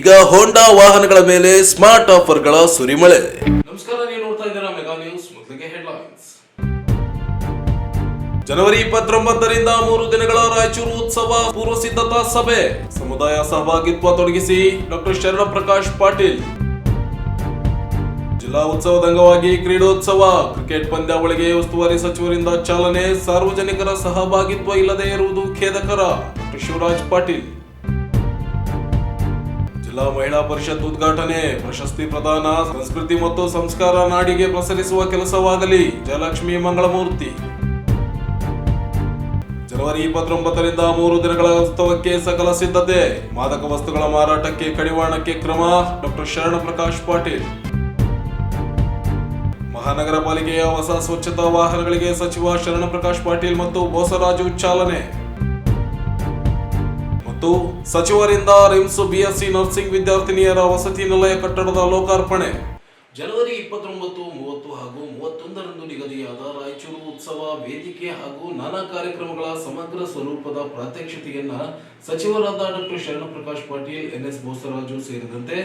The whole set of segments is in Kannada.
ಈಗ ಹೋಂಡಾ ವಾಹನಗಳ ಮೇಲೆ ಸ್ಮಾರ್ಟ್ ಆಫರ್ಗಳ ಸುರಿಮಳೆ. ನಮಸ್ಕಾರ, ನೀವು ನೋಡ್ತಾ ಇದ್ದೀರಾ ಮೆಗಾ ನ್ಯೂಸ್. ಮೊದಲಿಗೆ ಹೆಡ್ಲೈನ್ಸ್. ಜನವರಿ 29ರಿಂದ 3 ದಿನಗಳ ರಾಯಚೂರು ಉತ್ಸವ ಪೂರ್ವ ಸಿದ್ಧತಾ ಸಭೆ. ಸಮುದಾಯ ಸಹಭಾಗಿತ್ವ ತೊಡಗಿಸಿ ಡಾಕ್ಟರ್ ಶರಣ ಪ್ರಕಾಶ್ ಪಾಟೀಲ್. ಜಿಲ್ಲಾ ಉತ್ಸವದ ಅಂಗವಾಗಿ ಕ್ರೀಡೋತ್ಸವ, ಕ್ರಿಕೆಟ್ ಪಂದ್ಯಾವಳಿಗೆ ಉಸ್ತುವಾರಿ ಸಚಿವರಿಂದ ಚಾಲನೆ. ಸಾರ್ವಜನಿಕರ ಸಹಭಾಗಿತ್ವ ಇಲ್ಲದೆ ಇರುವುದು ಖೇದಕರ. ಡಾಕ್ಟರ್ ಶಿವರಾಜ್ ಪಾಟೀಲ್. ಜಿಲ್ಲಾ ಮಹಿಳಾ ಪರಿಷತ್ ಉದ್ಘಾಟನೆ, ಪ್ರಶಸ್ತಿ ಪ್ರದಾನ. ಸಂಸ್ಕೃತಿ ಮತ್ತು ಸಂಸ್ಕಾರ ನಾಡಿಗೆ ಪ್ರಸರಿಸುವ ಕೆಲಸವಾಗಲಿ. ಜಯಲಕ್ಷ್ಮಿ ಮಂಗಳಮೂರ್ತಿ. ಜನವರಿ 29ರಿಂದ 3 ದಿನಗಳ ಉತ್ಸವಕ್ಕೆ ಸಕಲ ಸಿದ್ಧತೆ. ಮಾದಕ ವಸ್ತುಗಳ ಮಾರಾಟಕ್ಕೆ ಕಡಿವಾಣಕ್ಕೆ ಕ್ರಮ. ಡಾಕ್ಟರ್ ಶರಣ ಪ್ರಕಾಶ್ ಪಾಟೀಲ್. ಮಹಾನಗರ ಪಾಲಿಕೆಯ ಹೊಸ ಸ್ವಚ್ಛತಾ ವಾಹನಗಳಿಗೆ ಸಚಿವ ಶರಣ ಪ್ರಕಾಶ್ ಪಾಟೀಲ್ ಮತ್ತು ಬೋಸರಾಜು ಚಾಲನೆ. ಮತ್ತು ಸಚಿವರಿಂದ ರಿಮ್ಸ್ ಬಿಎಸ್ಸಿ ನರ್ಸಿಂಗ್ ವಿದ್ಯಾರ್ಥಿನಿಯರ ವಸತಿ ನಿಲಯ ಕಟ್ಟಡದ ಲೋಕಾರ್ಪಣೆ. ಜನವರಿ 29, 30 ಹಾಗೂ 31ರಂದು ನಿಗದಿಯಾದ ರಾಯಚೂರು ಉತ್ಸವ ವೇದಿಕೆ ಹಾಗೂ ನಾನಾ ಕಾರ್ಯಕ್ರಮಗಳ ಸಮಗ್ರ ಸ್ವರೂಪದ ಪ್ರಾತ್ಯಕ್ಷಿತೆಯನ್ನ ಸಚಿವರಾದ ಡಾಕ್ಟರ್ ಶರಣ ಪ್ರಕಾಶ್ ಪಾಟೀಲ್, ಎನ್ಎಸ್ ಬೋಸರಾಜು ಸೇರಿದಂತೆ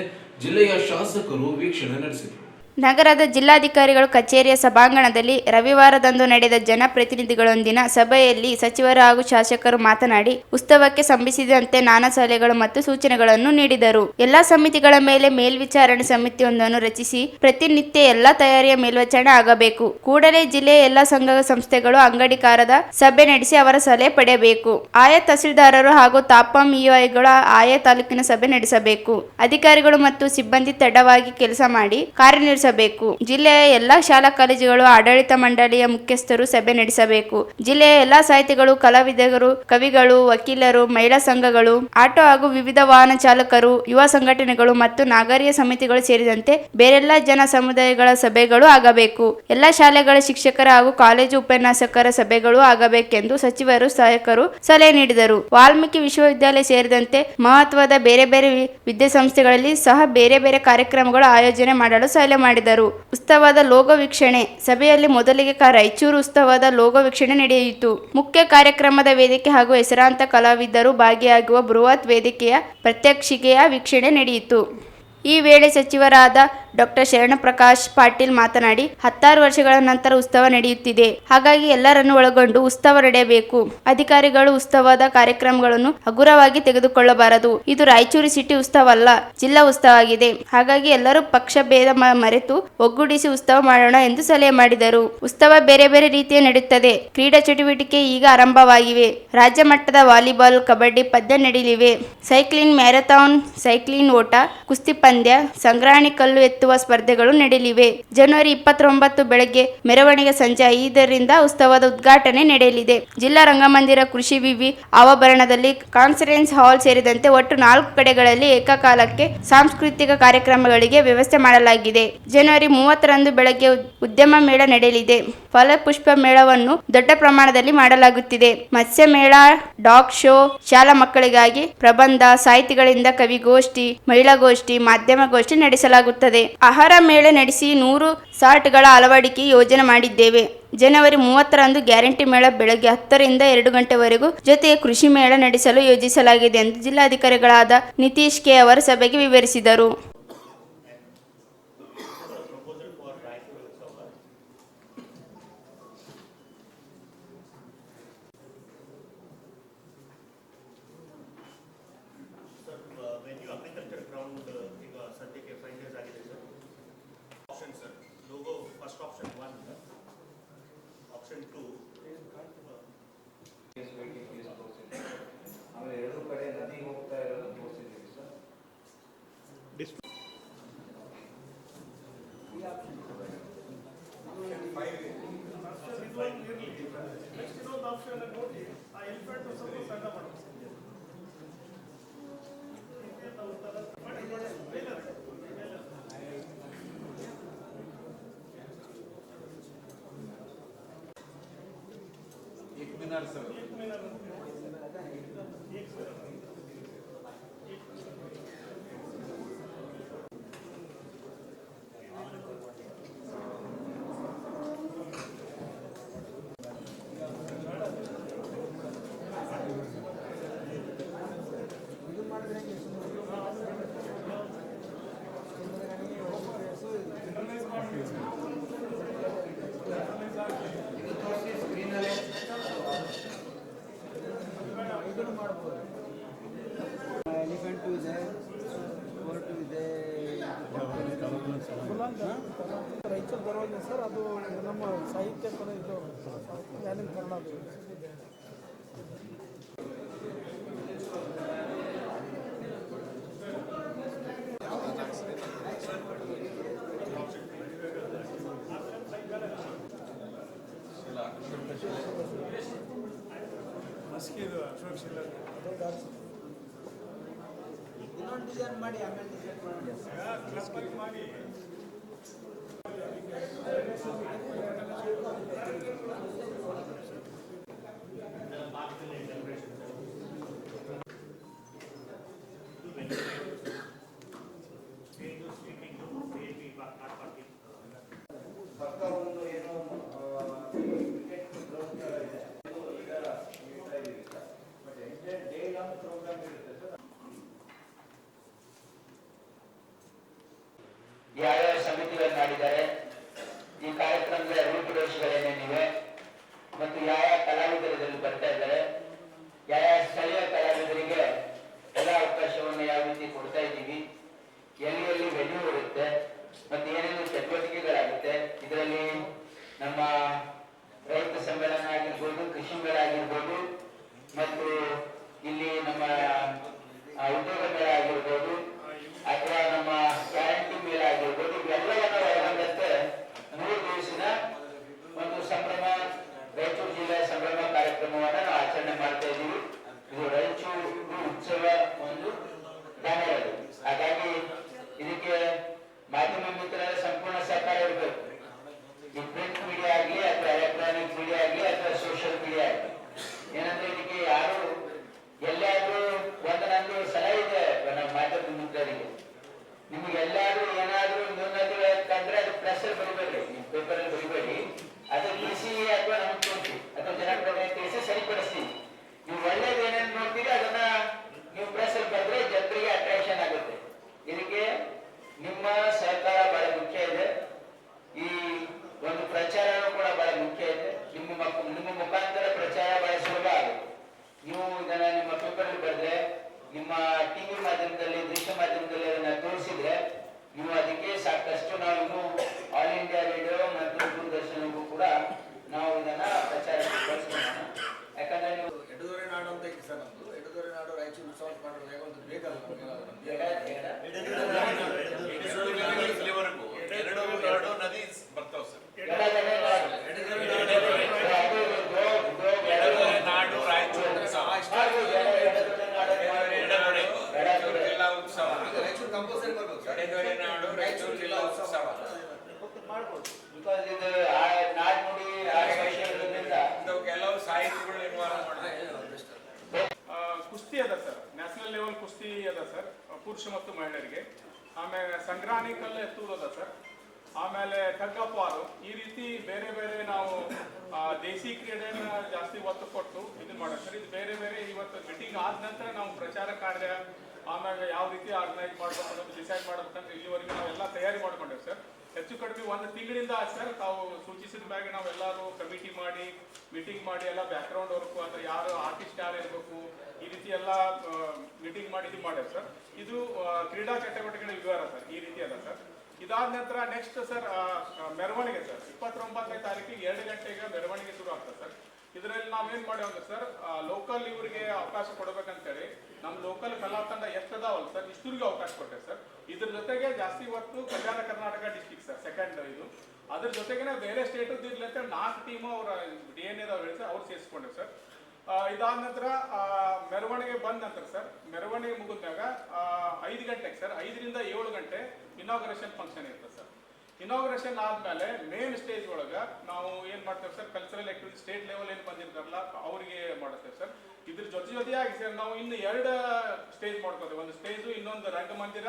ಜಿಲ್ಲೆಯ ಶಾಸಕರು ವೀಕ್ಷಣೆ ನಡೆಸಿದರು. ನಗರದ ಜಿಲ್ಲಾಧಿಕಾರಿಗಳು ಕಚೇರಿಯ ಸಭಾಂಗಣದಲ್ಲಿ ರವಿವಾರದಂದು ನಡೆದ ಜನಪ್ರತಿನಿಧಿಗಳೊಂದಿನ ಸಭೆಯಲ್ಲಿ ಸಚಿವರು ಹಾಗೂ ಶಾಸಕರು ಮಾತನಾಡಿ ಉತ್ಸವಕ್ಕೆ ಸಂಬಂಧಿಸಿದಂತೆ ನಾನಾ ಸಲಹೆಗಳು ಮತ್ತು ಸೂಚನೆಗಳನ್ನು ನೀಡಿದರು. ಎಲ್ಲಾ ಸಮಿತಿಗಳ ಮೇಲೆ ಮೇಲ್ವಿಚಾರಣೆ ಸಮಿತಿಯೊಂದನ್ನು ರಚಿಸಿ ಪ್ರತಿನಿತ್ಯ ಎಲ್ಲಾ ತಯಾರಿಯ ಮೇಲ್ವಿಚಾರಣೆ ಆಗಬೇಕು. ಕೂಡಲೇ ಜಿಲ್ಲೆಯ ಎಲ್ಲಾ ಸಂಘ ಸಂಸ್ಥೆಗಳು ಅಂಗಡಿಕಾರದ ಸಭೆ ನಡೆಸಿ ಅವರ ಸಲಹೆ ಪಡೆಯಬೇಕು. ಆಯಾ ತಹಸೀಲ್ದಾರರು ಹಾಗೂ ತಾಪಂ ಇಒಗಳು ಆಯಾ ತಾಲೂಕಿನ ಸಭೆ ನಡೆಸಬೇಕು. ಅಧಿಕಾರಿಗಳು ಮತ್ತು ಸಿಬ್ಬಂದಿ ತಡವಾಗಿ ಕೆಲಸ ಮಾಡಿ ಕಾರ್ಯನಿರ್ವಹಿಸಬೇಕು. ಜಿಲ್ಲೆಯ ಎಲ್ಲಾ ಶಾಲಾ ಕಾಲೇಜುಗಳು ಆಡಳಿತ ಮಂಡಳಿಯ ಮುಖ್ಯಸ್ಥರು ಸಭೆ ನಡೆಸಬೇಕು. ಜಿಲ್ಲೆಯ ಎಲ್ಲಾ ಸಾಹಿತಿಗಳು, ಕಲಾವಿದರು, ಕವಿಗಳು, ವಕೀಲರು, ಮಹಿಳಾ ಸಂಘಗಳು, ಆಟೋ ಹಾಗೂ ವಿವಿಧ ವಾಹನ ಚಾಲಕರು, ಯುವ ಸಂಘಟನೆಗಳು ಮತ್ತು ನಾಗರಿಕ ಸಮಿತಿಗಳು ಸೇರಿದಂತೆ ಬೇರೆಲ್ಲ ಜನ ಸಮುದಾಯಗಳ ಸಭೆಗಳು ಆಗಬೇಕು. ಎಲ್ಲಾ ಶಾಲೆಗಳ ಶಿಕ್ಷಕರ ಹಾಗೂ ಕಾಲೇಜು ಉಪನ್ಯಾಸಕರ ಸಭೆಗಳು ಆಗಬೇಕೆಂದು ಸಚಿವರು ಸಹಾಯಕರು ಸಲಹೆ ನೀಡಿದರು. ವಾಲ್ಮೀಕಿ ವಿಶ್ವವಿದ್ಯಾಲಯ ಸೇರಿದಂತೆ ಮಹತ್ವದ ಬೇರೆ ಬೇರೆ ವಿದ್ಯಾಸಂಸ್ಥೆಗಳಲ್ಲಿ ಸಹ ಬೇರೆ ಬೇರೆ ಕಾರ್ಯಕ್ರಮಗಳು ಆಯೋಜನೆ ಮಾಡಲು ಸಲಹೆ ಮಾಡಿದರು. ಉತ್ಸವದ ಲೋಗೋ ವೀಕ್ಷಣೆ ಸಭೆಯಲ್ಲಿ ಮೊದಲಿಗೆ ರಾಯಚೂರು ಉತ್ಸವದ ಲೋಗೋ ವೀಕ್ಷಣೆ ನಡೆಯಿತು. ಮುಖ್ಯ ಕಾರ್ಯಕ್ರಮದ ವೇದಿಕೆ ಹಾಗೂ ಹೆಸರಾಂತ ಕಲಾವಿದರು ಭಾಗಿಯಾಗುವ ಬೃಹತ್ ವೇದಿಕೆಯ ಪ್ರಾತ್ಯಕ್ಷಿಕೆಯ ವೀಕ್ಷಣೆ ನಡೆಯಿತು. ಈ ವೇಳೆ ಸಚಿವರಾದ ಡಾಕ್ಟರ್ ಶರಣ ಪ್ರಕಾಶ್ ಪಾಟೀಲ್ ಮಾತನಾಡಿ 16 ವರ್ಷಗಳ ನಂತರ ಉತ್ಸವ ನಡೆಯುತ್ತಿದೆ. ಹಾಗಾಗಿ ಎಲ್ಲರನ್ನು ಒಳಗೊಂಡು ಉತ್ಸವ ನಡೆಯಬೇಕು. ಅಧಿಕಾರಿಗಳು ಉತ್ಸವದ ಕಾರ್ಯಕ್ರಮಗಳನ್ನು ಹಗುರವಾಗಿ ತೆಗೆದುಕೊಳ್ಳಬಾರದು. ಇದು ರಾಯಚೂರು ಸಿಟಿ ಉತ್ಸವ ಅಲ್ಲ, ಜಿಲ್ಲಾ ಉತ್ಸವ ಆಗಿದೆ. ಹಾಗಾಗಿ ಎಲ್ಲರೂ ಪಕ್ಷ ಭೇದ ಮರೆತು ಒಗ್ಗೂಡಿಸಿ ಉತ್ಸವ ಮಾಡೋಣ ಎಂದು ಸಲಹೆ ಮಾಡಿದರು. ಉತ್ಸವ ಬೇರೆ ಬೇರೆ ರೀತಿಯ ನಡೆಯುತ್ತದೆ. ಕ್ರೀಡಾ ಚಟುವಟಿಕೆ ಈಗ ಆರಂಭವಾಗಿವೆ. ರಾಜ್ಯ ಮಟ್ಟದ ವಾಲಿಬಾಲ್, ಕಬಡ್ಡಿ ಪಂದ್ಯ ನಡೆಯಲಿವೆ. ಸೈಕ್ಲಿಂಗ್, ಮ್ಯಾರಥಾನ್, ಸೈಕ್ಲಿಂಗ್ ಓಟ, ಕುಸ್ತಿ ಪಂದ್ಯ, ಸಂಗ್ರಹಣೆ ಕಲ್ಲು ಎತ್ತುವ ಸ್ಪರ್ಧೆಗಳು ನಡೆಯಲಿವೆ. ಜನವರಿ 29 ಬೆಳಗ್ಗೆ ಮೆರವಣಿಗೆ, ಸಂಜೆ 5ರಿಂದ ಉತ್ಸವದ ಉದ್ಘಾಟನೆ ನಡೆಯಲಿದೆ. ಜಿಲ್ಲಾ ರಂಗಮಂದಿರ, ಕೃಷಿ ವಿವಿ ಆವರಣದಲ್ಲಿ, ಕಾನ್ಫರೆನ್ಸ್ ಹಾಲ್ ಸೇರಿದಂತೆ ಒಟ್ಟು 4 ಕಡೆಗಳಲ್ಲಿ ಏಕಕಾಲಕ್ಕೆ ಸಾಂಸ್ಕೃತಿಕ ಕಾರ್ಯಕ್ರಮಗಳಿಗೆ ವ್ಯವಸ್ಥೆ ಮಾಡಲಾಗಿದೆ. ಜನವರಿ 30ರಂದು ಬೆಳಗ್ಗೆ ಉದ್ಯಮ ಮೇಳ ನಡೆಯಲಿದೆ. ಫಲಪುಷ್ಪ ಮೇಳವನ್ನು ದೊಡ್ಡ ಪ್ರಮಾಣದಲ್ಲಿ ಮಾಡಲಾಗುತ್ತಿದೆ. ಮತ್ಸ್ಯ ಮೇಳ, ಡಾಗ್ ಶೋ, ಶಾಲಾ ಮಕ್ಕಳಿಗಾಗಿ ಪ್ರಬಂಧ, ಸಾಹಿತಿಗಳಿಂದ ಕವಿಗೋಷ್ಠಿ, ಮಹಿಳಾಗೋಷ್ಠಿ, ಮಾಧ್ಯಮಗೋಷ್ಠಿ ನಡೆಸಲಾಗುತ್ತದೆ. ಆಹಾರ ಮೇಳ ನಡೆಸಿ 100 ಸಾರ್ಟ್ಗಳ ಅಳವಡಿಕೆ ಯೋಜನೆ ಮಾಡಿದ್ದೇವೆ. ಜನವರಿ 30ರಂದು ಗ್ಯಾರಂಟಿ ಮೇಳ ಬೆಳಗ್ಗೆ 10ರಿಂದ 2 ಗಂಟೆವರೆಗೂ, ಜೊತೆಗೆ ಕೃಷಿ ಮೇಳ ನಡೆಸಲು ಯೋಜಿಸಲಾಗಿದೆ ಎಂದು ಜಿಲ್ಲಾಧಿಕಾರಿಗಳಾದ ನಿತೀಶ್ ಕೆ ಅವರು ಸಭೆಗೆ ವಿವರಿಸಿದರು. ರಾಯಚೂರು ಬರೋದು ಸರ್, ಅದು ನಮ್ಮ ಸಾಹಿತ್ಯ ಕೂಡ ಇದು ಜ್ಞಾನಿನ ಕನ್ನಡ ಅದು. ಇನ್ನೊಂದು ಡಿಸೈನ್ ಮಾಡಿ ಆಮೇಲೆ ಡಿಸೈನ್ ಮಾಡಿ ಸರ್ಕಾರವನ್ನು ಏನೋ ಡೇ ಲಾಂಗ್ ಪ್ರೋಗ್ರಾಮ್ ಇರುತ್ತೆ ಸರ್. ಯಾವ್ಯಾವ ಸಮಿತಿಗಳನ್ನು ಮಾಡಿದ್ದಾರೆ, ಈ ಕಾರ್ಯಕ್ರಮದ ರೂಪುರೇಷೆಗಳೇನೇನಿವೆ ಮತ್ತು ಯಾವ ಕಲಾವಿದರು ಇದರಲ್ಲಿ ಬರ್ತಾ ಇದ್ದಾರೆ, ಯಾವ ಸ್ಥಳೀಯ ಕಲಾವಿದರಿಗೆ ಎಲ್ಲ ಅವಕಾಶವನ್ನು ಯಾವ ರೀತಿ ಕೊಡ್ತಾ ಇದ್ದೀವಿ, ಎಲ್ಲಿ ಎಲ್ಲಿ ವೆನ್ಯೂ ಇರುತ್ತೆ ಮತ್ತೆ ಏನೇನು ಚಟುವಟಿಕೆಗಳಾಗುತ್ತೆ. ಇದರಲ್ಲಿ ನಮ್ಮ ರೈತ ಸಮ್ಮೇಳನ ಆಗಿರ್ಬೋದು, ಕೃಷಿ ಮೇಳ ಆಗಿರ್ಬೋದು, ಮತ್ತು ಇಲ್ಲಿ ನಮ್ಮ ಉದ್ಯೋಗ ಮೇಳ ಆಗಿರ್ಬೋದು ಅಥವಾ ನಮ್ಮ ಗ್ಯಾರಂಟಿ ಮೇಳ ಆಗಿರ್ಬೋದು, ಇವೆಲ್ಲವನ್ನ ಒಳಗೊಂಡಂತೆ 3 ದಿವಸಿನ ಒಂದು ಸಂಭ್ರಮ, ರಾಯಚೂರು ಜಿಲ್ಲೆಯ ಸಂಭ್ರಮ ಕಾರ್ಯಕ್ರಮವನ್ನು ನಾವು ಆಚರಣೆ ಮಾಡ್ತಾ ಇದ್ದೀವಿ. ಇದು ರಾಯಚೂರು ಉತ್ಸವ ಒಂದು ಬ್ಯಾನರ್ ಅದು. ಹಾಗಾಗಿ ಇದಕ್ಕೆ ಮಾಧ್ಯಮ ಮಿತ್ರರ ಸಂಪೂರ್ಣ ಸಹಕಾರ ಇರಬೇಕು. ಈ ಪ್ರಿಂಟ್ ಮೀಡಿಯಾ ಆಗಲಿ ಅಥವಾ ಎಲೆಕ್ಟ್ರಾನಿಕ್ ಮೀಡಿಯಾ ಆಗಲಿ ಅಥವಾ ಸೋಷಿಯಲ್ ಮೀಡಿಯಾ ಆಗಲಿ, ಏನಂದ್ರೆ ಇದಕ್ಕೆ ಯಾರು ಎಲ್ಲಾದ್ರೂ ಒಂದೊಂದು ಸಲಹೆ ಇದೆ ನಮ್ಮ ಮಾಧ್ಯಮ ಮಿತ್ರರಿಗೆ, ನಿಮ್ಗೆ ಎಲ್ಲಾದ್ರೂ ಏನಾದ್ರೂ ನ್ಯೂನತೆ ಕಂಡ್ರೆ ಅದು ಪ್ರೆಸ್ ಅಲ್ಲಿ ಬರಿಬೇಡ್ರಿ, ಪೇಪರ್ ಅಲ್ಲಿ ಬರಿಬೇಡಿ, ಅದು ತಿಳಿಸಿ ಅಥವಾ ನಮ್ಗೆ ತೋರಿಸಿ ಅಥವಾ ಜನಪ್ರತಿನಿಧಿ ತಿಳಿಸಿ ಸರಿಪಡಿಸ್ತೀವಿ. ನೀವು ಒಳ್ಳೇದು ಏನೇನು ನೋಡ್ತೀರಿ ಅದನ್ನ ನೀವು ಪ್ರೆಸ್ ಅಲ್ಲಿ ಬರೆದ್ರೆ ಜನರಿಗೆ ಅಟ್ರಾಕ್ಷನ್ ಆಗುತ್ತೆ. ಇದಕ್ಕೆ ನಿಮ್ಮ ಸಹಕಾರ ಬಹಳ ಮುಖ್ಯ ಇದೆ. ಈ ಒಂದು ಪ್ರಚಾರನೂ ಕೂಡ ಬಹಳ ಮುಖ್ಯ ಇದೆ. ನಿಮ್ಮ ಮುಖಾಂತರ ಪ್ರಚಾರ ಬಹಳ ಸುಲಭ ಆಗುತ್ತೆ. ನೀವು ಇದನ್ನ ನಿಮ್ಮ ಪೇಪರ್ ಅಲ್ಲಿ ಬರೆದ್ರೆ, ನಿಮ್ಮ ಟಿವಿ ಮಾಧ್ಯಮದಲ್ಲಿ, ದೃಶ್ಯ ಮಾಧ್ಯಮದಲ್ಲಿ ಅದನ್ನ ತೋರಿಸಿದ್ರೆ, ನೀವು ಅದಕ್ಕೆ ಸಾಕಷ್ಟು ನಾವು ಇನ್ನು ಆಲ್ ಇಂಡಿಯಾ ರೇಡಿಯೋ ಮತ್ತು ದೂರದರ್ಶನಕ್ಕೂ ಕೂಡ ನಾವು ಇದನ್ನ ಪ್ರಚಾರಕ್ಕೆ ಬಳಸೋಣ. ಯಾಕಂದ್ರೆ ನೀವು ಎಡದೊರೆ ನಾಡು ಅಂತ ಇತ್ತು ಸರ್ ನಮ್ದು. ಎಡದೊರೆ ನಾಡು ರಾಯಚೂರು ಉತ್ಸವ ಮಾಡೋದು ಒಂದು ಬೇಕಲ್ಲ ನಮಗೆ. ನದಿ ಬರ್ತಾವ ಸರ್. ನಾಡು ರಾಯಚೂರು ಜಿಲ್ಲಾ ಉತ್ಸವ, ರಾಯಚೂರು ಕಂಪಲ್ಸರಿ ಬರ್ಬೋದು ಸರ್. ನಾಡು ರಾಯಚೂರು ಜಿಲ್ಲಾ ಉತ್ಸವ ಮಾಡ್ಬೋದು. ಬಿಕಾಸ್ ಇದು ನಾಡ್ನುಡಿ ಆಶಯದಿಂದ ಕೆಲವು ಸಾಹಿತ್ಯಗಳು ನಿರ್ಮಾಣ ಮಾಡಿದ್ರೆ ಕುಸ್ತಿ ಅದ ಸರ್, ನ್ಯಾಷನಲ್ ಲೆವೆಲ್ ಕುಸ್ತಿ ಅದ ಸರ್, ಪುರುಷ ಮತ್ತು ಮಹಿಳೆಯರಿಗೆ. ಆಮೇಲೆ ಸಂಗ್ರಾಣಿ ಕಲ್ಲು ಎತ್ತುವುದು ಅದ ಸರ್. ಆಮೇಲೆ ಟಗ್ಗಪಾರು, ಈ ರೀತಿ ಬೇರೆ ಬೇರೆ ನಾವು ದೇಸಿ ಕ್ರೀಡೆನ ಜಾಸ್ತಿ ಒತ್ತು ಕೊಟ್ಟು ಇದನ್ನ ಮಾಡೋದು ಸರ್. ಇದು ಬೇರೆ ಬೇರೆ ಇವತ್ತು ಮೀಟಿಂಗ್ ಆದ ನಂತರ ನಾವು ಪ್ರಚಾರ ಕಾರ್ಯ ಆಮೇಲೆ ಯಾವ ರೀತಿ ಆರ್ಗನೈಸ್ ಮಾಡ್ಬೇಕು ಅನ್ನೋದು ಡಿಸೈಡ್ ಮಾಡ್ಬೇಕಂತ ಇಲ್ಲಿವರೆಗೆ ನಾವೆಲ್ಲ ತಯಾರಿ ಮಾಡ್ಕೊಂಡೇವೆ ಸರ್. ಹೆಚ್ಚು ಕಡಿಮೆ 1 ತಿಂಗಳಿಂದ ಸರ್ ತಾವು ಸೂಚಿಸಿದ ಮ್ಯಾಗೆ ನಾವೆಲ್ಲರೂ ಕಮಿಟಿ ಮಾಡಿ ಮೀಟಿಂಗ್ ಮಾಡಿ ಎಲ್ಲ ಬ್ಯಾಕ್ಗ್ರೌಂಡ್ ವರ್ಕು ಅಂದ್ರೆ ಯಾರು ಆರ್ಟಿಸ್ಟ್ ಯಾರು ಇರಬೇಕು ಈ ರೀತಿ ಎಲ್ಲ ಮೀಟಿಂಗ್ ಮಾಡಿ ಇದು ಮಾಡ್ಯಾರ ಸರ್. ಇದು ಕ್ರೀಡಾ ಚಟುವಟಿಕೆಗಳ ವಿವರ ಸರ್, ಈ ರೀತಿ ಅದ ಸರ್. ಇದಾದ ನಂತರ ನೆಕ್ಸ್ಟ್ ಸರ್ ಮೆರವಣಿಗೆ ಸರ್. 29ನೇ ತಾರೀಕಿಗೆ 2 ಗಂಟೆಗೆ ಮೆರವಣಿಗೆ ಶುರು ಆಗ್ತದೆ ಸರ್. ಇದರಲ್ಲಿ ನಾವೇನ್ ಮಾಡೇವಂದ್ರೆ ಸರ್, ಲೋಕಲ್ ಇವರಿಗೆ ಅವಕಾಶ ಕೊಡ್ಬೇಕಂತೇಳಿ ನಮ್ಮ ಲೋಕಲ್ ಕಲಾ ತಂಡ ಎಷ್ಟದಾವಲ್ಲ ಸರ್, ಇಷ್ಟರಿಗೆ ಅವಕಾಶ ಕೊಟ್ಟೆ ಸರ್. ಇದ್ರ ಜೊತೆಗೆ ಜಾಸ್ತಿ ಹೊತ್ತು Kalyana Karnataka district sir, second ಇದು. ಅದ್ರ ಜೊತೆಗೆ ಬೇರೆ ಸ್ಟೇಟ್ ಇರ್ಲಿ ಅಂತ 4 ಟೀಮು ಅವರ DNA ಹೇಳಿ ಸರ್, ಅವ್ರು ಸೇರಿಸ್ಕೊಂಡೇವೆ ಸರ್. ಇದಾದ ನಂತರ ಮೆರವಣಿಗೆ ಬಂದ ನಂತರ ಸರ್, ಮೆರವಣಿಗೆ ಮುಗಿದಾಗ 5 ಗಂಟೆಗೆ ಸರ್, 5ರಿಂದ 7 ಗಂಟೆ ಇನಾಗ್ರೇಷನ್ ಫಂಕ್ಷನ್ ಇರ್ತದೆ ಸರ್. ಇನಾಗ್ರೇಷನ್ ಆದ್ಮೇಲೆ ಮೇನ್ ಸ್ಟೇಜ್ ಒಳಗ ನಾವು ಏನ್ ಮಾಡ್ತೇವೆ sir, cultural activity state level ಏನ್ ಬಂದಿರ್ತಾರಲ್ಲ ಅವರಿಗೆ ಮಾಡುತ್ತೇವೆ ಸರ್. ಇದ್ರ ಜೊತೆಯಾಗಿ ಸರ್ ನಾವು ಇನ್ನು 2 ಸ್ಟೇಜ್ ಮಾಡ್ಕೋತೇವೆ. ಒಂದು ಸ್ಟೇಜು, ಇನ್ನೊಂದು ರಂಗಮಂದಿರ,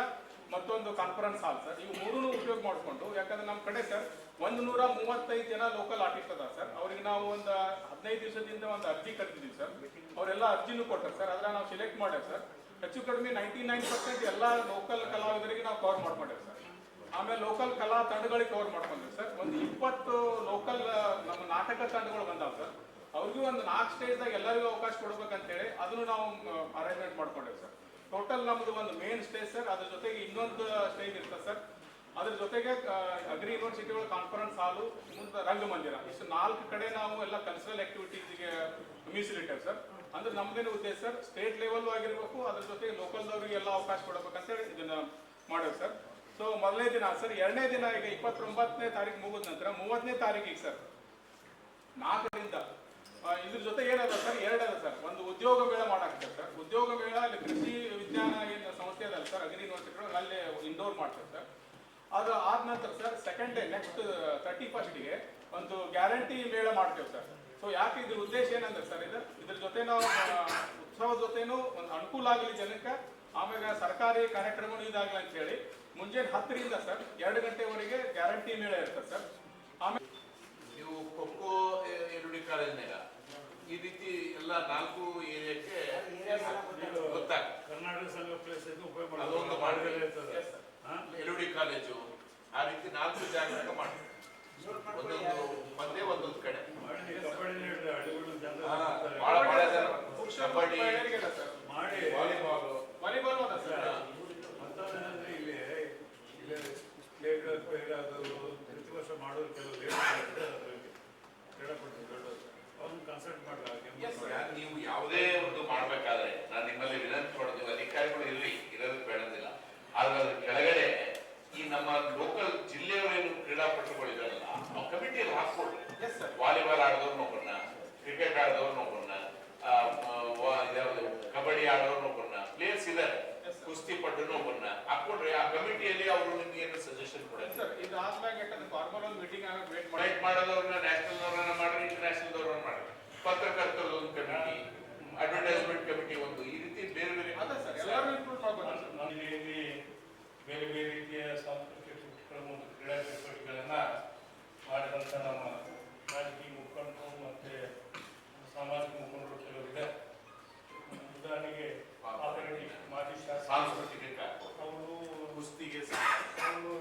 ಮತ್ತೊಂದು ಕಾನ್ಫರೆನ್ಸ್ ಹಾಲ್ ಸರ್. ಇವು 3 ಉಪಯೋಗ ಮಾಡಿಕೊಂಡು, ಯಾಕಂದ್ರೆ ನಮ್ಮ ಕಡೆ ಸರ್ 135 ಜನ ಲೋಕಲ್ ಆರ್ಟಿಸ್ಟ್ ಅದ ಸರ್. ಅವ್ರಿಗೆ ನಾವು ಒಂದು 15 ದಿವಸದಿಂದ ಒಂದು ಅರ್ಜಿ ಕರೆದಿದ್ದೀವಿ ಸರ್. ಅವರೆಲ್ಲ ಅರ್ಜಿನೂ ಕೊಟ್ಟಾರೆ ಸರ್. ಅದ್ರ ನಾವು ಸೆಲೆಕ್ಟ್ ಮಾಡ್ಯಾವ ಸರ್. ಹೆಚ್ಚು ಕಡಿಮೆ 99% ಎಲ್ಲ ಲೋಕಲ್ ಕಲಾವಿದರಿಗೆ ನಾವು ಕವರ್ ಮಾಡ್ಕೊಂಡೇವೆ ಸರ್. ಆಮೇಲೆ ಲೋಕಲ್ ಕಲಾ ತಂಡಗಳಿಗೆ ಕವರ್ ಮಾಡ್ಕೊಂಡ್ವಿ ಸರ್. ಒಂದು 20 ಲೋಕಲ್ ನಮ್ಮ ನಾಟಕ ತಂಡಗಳು ಬಂದಾವ ಸರ್. ಅವ್ರಿಗೂ ಒಂದು 4 ಸ್ಟೇಜ್ದಾಗ ಎಲ್ಲರಿಗೂ ಅವಕಾಶ ಕೊಡ್ಬೇಕಂತೇಳಿ ಅದನ್ನು ನಾವು ಅರೇಂಜ್ಮೆಂಟ್ ಮಾಡ್ಕೊಂಡೇವೆ ಸರ್. ಟೋಟಲ್ ನಮ್ದು ಒಂದು ಮೇನ್ ಸ್ಟೇಜ್ ಸರ್, ಅದ್ರ ಜೊತೆಗೆ ಇನ್ನೊಂದು ಸ್ಟೇಜ್ ಇರ್ತದೆ ಸರ್. ಅದ್ರ ಜೊತೆಗೆ ಅಗ್ರಿ ಯೂನಿವರ್ಸಿಟಿಗಳ ಕಾನ್ಫರೆನ್ಸ್ ಹಾಲು ಮುಂದೆ ರಂಗಮಂದಿರ ಇಷ್ಟು 4 ಕಡೆ ನಾವು ಎಲ್ಲ ಕಲ್ಚರಲ್ ಆಕ್ಟಿವಿಟೀಸ್ಗೆ ಮೀಸಲಿಟ್ಟೇವೆ ಸರ್. ಅಂದ್ರೆ ನಮ್ದೇನು ಉದ್ದೇಶ ಸರ್, ಸ್ಟೇಟ್ ಲೆವೆಲ್ ಆಗಿರ್ಬೇಕು, ಅದ್ರ ಜೊತೆಗೆ ಲೋಕಲ್ದವ್ರಿಗೆ ಎಲ್ಲ ಅವಕಾಶ ಕೊಡಬೇಕಂತೇಳಿ ಇದನ್ನ ಮಾಡೇವೆ ಸರ್. ಸೊ ಮೊದಲನೇ ದಿನ ಸರ್. ಎರಡನೇ ದಿನ ಈಗ 29ನೇ ತಾರೀಕು ಮುಗಿದ ನಂತರ 30ನೇ ತಾರೀಕಿಗೆ ಸರ್ 4ರಿಂದ ಇದ್ರ ಜೊತೆ ಏನದ ಸರ್, 2 ಅದ ಸರ್. ಒಂದು ಉದ್ಯೋಗ ಮೇಳ ಮಾಡಾಕ್ತೇವೆ ಸರ್. ಉದ್ಯೋಗ ಮೇಳ ಅಲ್ಲಿ ಕೃಷಿ ವಿಜ್ಞಾನ ಏನು ಸಂಸ್ಥೆ ಅದಲ್ಲ ಸರ್, ಅಗ್ರಿ ಯೂನಿವರ್ಸಿಟಿ ಅಲ್ಲೇ ಇಂಡೋರ್ ಮಾಡ್ತೇವೆ ಸರ್. ಅದು ಆದ ನಂತರ ಸರ್ ಸೆಕೆಂಡ್ ಡೇ ನೆಕ್ಸ್ಟ್ 31ಗೆ ಒಂದು ಗ್ಯಾರಂಟಿ ಮೇಳ ಮಾಡ್ತೇವೆ ಸರ್. ಸೊ ಯಾಕೆ ಇದ್ರ ಉದ್ದೇಶ ಏನಂದ್ರೆ ಸರ್, ಇದ್ರ ಜೊತೆ ನಾವು ಉತ್ಸವದ ಜೊತೆನೂ ಒಂದು ಅನುಕೂಲ ಆಗಲಿ ಜನಕ್ಕೆ, ಆಮೇಲೆ ಸರ್ಕಾರಿ ಕಾರ್ಯಕ್ರಮಗಳು ಇದಾಗಲಿ ಅಂತ ಹೇಳಿ ಮುಂಜಾನೆ 10ರಿಂದ ಸರ್ 2 ಗಂಟೆವರೆಗೆ ಗ್ಯಾರಂಟಿ ಮೇಳ ಇರ್ತದೆ ಸರ್. ಆಮೇಲೆ ನೀವು ಕೊಕ್ಕೋ ಎರುಡಿ ಕಾಲೇಜ್ನಾಗ ಈ ರೀತಿ ಎಲ್ಲ 4 ಏರಿಯಾಕ್ಕೆ ಗೊತ್ತಾಗ್ತದೆ. ಕರ್ನಾಟಕ ಸಂಘ ಪ್ಲೇಸ್ ಉಪಯೋಗ ಅದೊಂದು ಮಾಡಿದ್ರೆ ಎರುಡಿ ಕಾಲೇಜು ಆ ರೀತಿ 4 ಜಾಗದಾಗ ಮಾಡಿ ಒಂದೊಂದು ಮಧ್ಯೆ ಒಂದೊಂದು ಕಡೆ ಕಬಡ್ಡಿ ಹಳ್ಳಿಗಳು ಬಹಳ ಬಹಳ ಜನ ಕಬಡ್ಡಿ ಮಾಡಿ ವಾಲಿಬಾಲ್ ಅದ ಸರ್. ಮತ್ತೊಂದ್ರೆ ಇಲ್ಲಿ ಪ್ರತಿ ವರ್ಷ ಮಾಡೋದು ಕೆಲವು ಕ್ರೀಡಾಪಟುಗಳು ಅವ್ರನ್ನ ಕನ್ಸಲ್ಟ್ ಮಾಡ್ತಾರೆ. ನೀವು ಯಾವುದೇ ಒಂದು ಮಾಡ್ಬೇಕಾದ್ರೆ ನಾನು ನಿಮ್ಮಲ್ಲಿ ವಿನಂತಿ ಮಾಡೋದು, ಅಧಿಕಾರಿಗಳು ಇರೋದು ಬೇಡದಿಲ್ಲ, ಆದ್ರೆ ಅದ್ರ ಕೆಳಗಡೆ ಈ ನಮ್ಮ ಲೋಕಲ್ ಜಿಲ್ಲೆಯವರೇನು ಕ್ರೀಡಾಪಟುಗಳಿದಾರಲ್ಲ ನಾವು ಕಮಿಟಿಯಲ್ಲಿ ಹಾಕೊಳ್ರಿ. ವಾಲಿಬಾಲ್ ಆಡೋರ್ನ ಒಬ್ಬರನ್ನ, ಕ್ರಿಕೆಟ್ ಆಡೋರ್ನ ಒಬ್ಬರನ್ನ, ಕಬಡ್ಡಿ ಆಡೋರ್ನ ಒಬ್ಬರನ್ನ, ಪ್ಲೇಯರ್ಸ್ ಇದಾರೆ, ಕುಸ್ತಿ ಪಟುನ ಒಬ್ಬರನ್ನ ಹಾಕೊಡ್ರಿ. ಆ ಕಮಿಟಿಯಲ್ಲಿ ಅವರು ನಿಮ್ಗೆ ಏನು ಸಜೆಷನ್ ಕೊಡ್ತಾರೆ ಸರ್. ಇದು ಆದ್ಮೇಲೆ ಫಾರ್ಮಲ್ ಒಂದು ಮೀಟಿಂಗ್ ಆಗ ವೇಟ್ ಮಾಡೋದವ್ರನ್ನ ನ್ಯಾಷನಲ್ ಮಾಡ್ರಿ, ಇಂಟರ್ನ್ಯಾಷನಲ್ ದವ್ರನ್ನ ಮಾಡ್ರಿ, ಪತ್ರಕರ್ತರು ಒಂದು ಕಮಿಟಿ, ಅಡ್ವರ್ಟೈಸ್ಮೆಂಟ್ ಕಮಿಟಿ ಒಂದು, ಈ ರೀತಿ ಬೇರೆ ಬೇರೆ ಅದ ಸರ್ ಎಲ್ಲರೂ ಇನ್ಕ್ಲೂಡ್ ಮಾಡ್ಬೋದು. ನಮಗೆ ಇಲ್ಲಿ ಬೇರೆ ಬೇರೆ ರೀತಿಯ ಸಾಂಸ್ಕೃತಿಕ ಮತ್ತು ಕ್ರೀಡಾ ಚಟುವಟಿಕೆಗಳನ್ನ ಮಾಡಿದಂಥ ನಮ್ಮ ರಾಜಕೀಯ ಮುಖಂಡರು ಮತ್ತೆ ಸಾಮಾಜಿಕ ಮುಖಂಡರು ಕೆಲವರಿದೆ. ಉದಾಹರಣೆಗೆ ಮಾಜಿ ಶಾಸಕ ಸಾಂಸ್ಕೃತಿಕ ಅವರು ಕುಸ್ತಿಗೆ ಅವರು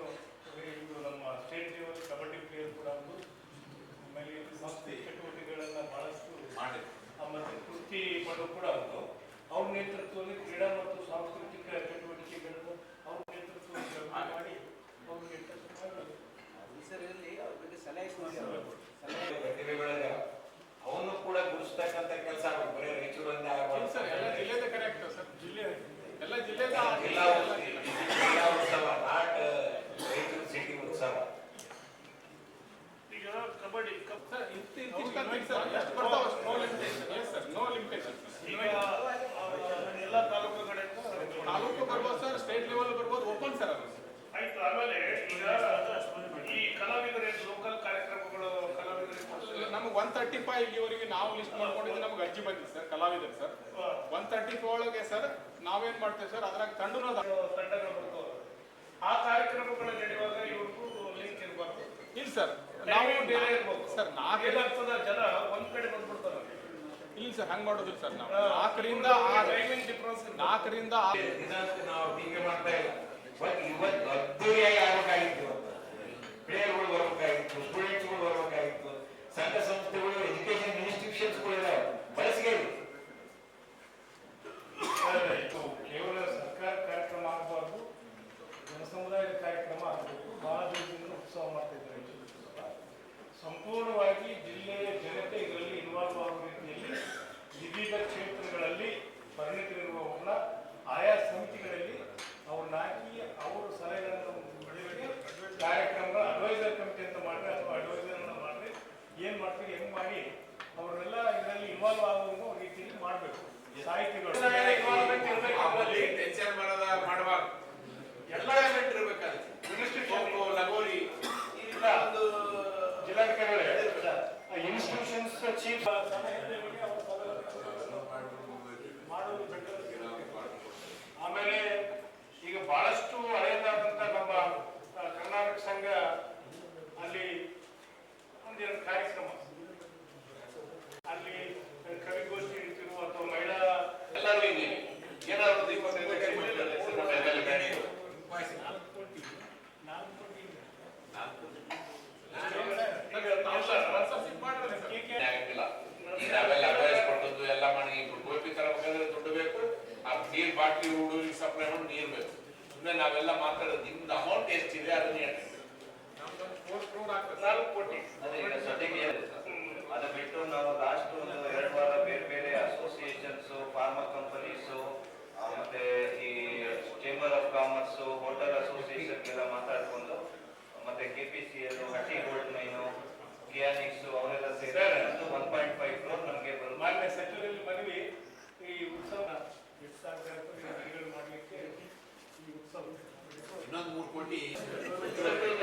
ನಮ್ಮ ಸ್ಟೇಟ್ ಲೆವೆಲ್ ಕಬಡ್ಡಿ ಪ್ಲೇಯರ್ ಕೂಡ ಒಂದು, ಆಮೇಲೆ ಸಾಂಸ್ಕೃತಿಕ ಚಟುವಟಿಕೆಗಳನ್ನ ಬಹಳಷ್ಟು ಮಾಡಿ, ಮತ್ತೆ ಕುಸ್ತಿ ಪಟು ಕೂಡ ಒಂದು. ಅವ್ರ ನೇತೃತ್ವದಲ್ಲಿ ಕ್ರೀಡಾ ಮತ್ತು ಸಾಂಸ್ಕೃತಿಕ ಚಟುವಟಿಕೆಗಳನ್ನು ಅವ್ರ ನೇತೃತ್ವದಲ್ಲಿ ಮಾಡಿ ಅವ್ರ ನೇತೃತ್ವ ಪ್ರತಿಭೆಗಳಿದೆ ಅವನು ಕೂಡ ಗುರುಸ್ತಕ್ಕಂಥ ಕೆಲಸ ಬರೀ ರಾಯಚೂರಿಂದ ಸರ್ ಎಲ್ಲ ಜಿಲ್ಲೆದ ಕರೆಕ್ಟ್ ಸರ್. ಎಲ್ಲ ಜಿಲ್ಲೆದ ಜಿಲ್ಲಾ ಉತ್ಸವ, ನಾಟ್ ರಾಯಚೂರು ಸಿಟಿ ಉತ್ಸವ. ಈಗ ಕಬಡ್ಡಿ ಸರ್ ಎಷ್ಟು ಬರ್ತಾವ no limitation sir, no limitation. ಈಗ ಎಲ್ಲ ತಾಲೂಕುಗಳಿಂದ ತಾಲೂಕು ಬರ್ಬೋದು ಸರ್, ಸ್ಟೇಟ್ ಲೆವೆಲ್ ಬರ್ಬೋದು, ಓಪನ್ ಸರ್ ಅದು. ಆಯ್ತು. ಆಮೇಲೆ ಈಗ ಈ ಕಲಾವಿದರ ಲೋಕಲ್ ಕಾರ್ಯಕ್ರಮಗಳು ಕಲಾವಿದರಿಗೆ ನಮ್ಗೆ 135 ಇಲ್ಲಿವರೆಗೆ ನಾವು ಲಿಸ್ಟ್ ಮಾಡ್ಕೊಂಡಿದ್ದು ನಮ್ಗೆ ಅರ್ಜಿ ಬಂದಿದೆ ಸರ್ ಕಲಾವಿದರು ಸರ್. 135 ಒಳಗೆ ಸರ್ ನಾವೇನ್ ಮಾಡ್ತೇವೆ ಸರ್, ಅದ್ರಾಗ ತಂಡಗಳು ಬರ್ತಾವೆ. ಆ ಕಾರ್ಯಕ್ರಮಗಳು ನಡೆಯುವಾಗ ಇವ್ರಿಗೂ ಲಿಂಕ್ ಇರಬಾರ್ದು. ಇಲ್ಲ ಸರ್, ನಾವು ನಾವು ಬೇರೆ ಇರ್ಬೇಕು. ಸರ್ ಏನಾಗ್ತದ ಜನ ಒಂದ್ ಕಡೆ ಬಂದ್ಬಿಡ್ತಾರೆ. ಇಲ್ಲ ಸರ್, ಹಂಗ್ ಮಾಡೋದಿಲ್ಲ ಸರ್. ನಾವು 4ರಿಂದ 6 ದಿನಾಂಕ ನಾವು ಟೀಕೆ ಮಾಡ್ತಾ ಇಲ್ಲ. ಬಟ್ ಇವತ್ತು ಅದ್ದೂರಿಯಾಗಿ ಆಗ್ಬೇಕಾಗಿತ್ತು. ಪ್ಲೇಯರ್ಗಳು ಬರ್ಬೇಕಾಗಿತ್ತು, ಸ್ಟೂಡೆಂಟ್ಸ್ಗಳು ಬರ್ಬೇಕಾಗಿತ್ತು, ಸಂಘ ಸಂಸ್ಥೆಗಳು, ಎಜುಕೇಶನ್ ಇನ್ಸ್ಟಿಟ್ಯೂಷನ್ಸ್ಗಳು ಇದಾವೆ, ಬಳಸಿಗೆ ಕೇವಲ ಸರ್ಕಾರ ಕಾರ್ಯಕ್ರಮ ಆಗಬಾರ್ದು, ಜನಸಮುದಾಯದ ಕಾರ್ಯಕ್ರಮ ಆಗಬೇಕು. ಬಹಳ ದಿನದಿಂದ ಉತ್ಸವ ಮಾಡ್ತಾ ಇದ್ದಾರೆ. ಸಂಪೂರ್ಣವಾಗಿ ಜಿಲ್ಲೆಯ ಜನತೆ ಇದರಲ್ಲಿ ಇನ್ವಾಲ್ವ್ ಆಗುವ ರೀತಿಯಲ್ಲಿ ವಿವಿಧ ಕ್ಷೇತ್ರಗಳಲ್ಲಿ ಪರಿಣಿತರಿರುವವರನ್ನ ಆಯಾ ಸಮಿತಿಗಳಲ್ಲಿ ಅವ್ರನ್ನ ಹಾಕಿ ಅವರು ಸಲಹೆಗಳನ್ನು ಪಡೆಯುವಲ್ಲಿ ಕಾರ್ಯಕ್ರಮಗಳ ಅಡ್ವೈಸರ್ ಕಮಿಟಿ ಅಂತ ಮಾಡ್ರಿ, ಅಥವಾ ಅಡ್ವೈಸರ್ನ ಮಾಡ್ರಿ, ಏನ್ ಮಾಡ್ತೀರಿ ಹೆಂಗ್ ಮಾಡಿ ಅವರೆಲ್ಲ ಇದರಲ್ಲಿ ಇನ್ವಾಲ್ವ್ ಆಗುವ ರೀತಿಯಲ್ಲಿ ಮಾಡಬೇಕು. ಸಾಹಿತಿಗಳು ಟೆನ್ಷನ್ ಮಾಡಬಾರ್ದು, ಎಲ್ಲ ಎಲಿಮೆಂಟ್ ಇರ್ಬೇಕಾದ್ರೆ ಲಗೋರಿ ಒಂದು ಜಿಲ್ಲಾಧಿಕಾರಿಗಳೇ ಇನ್ಸ್ಟಿಟ್ಯೂಷನ್ಸ್ ಚೀಫ್ ಮಾಡೋದು ಬೆಟರ್. ಆಮೇಲೆ ಈಗ ಬಹಳಷ್ಟು ಹಳೆಯದಾದಂತ ನಮ್ಮ ಕರ್ನಾಟಕ ಸಂಘ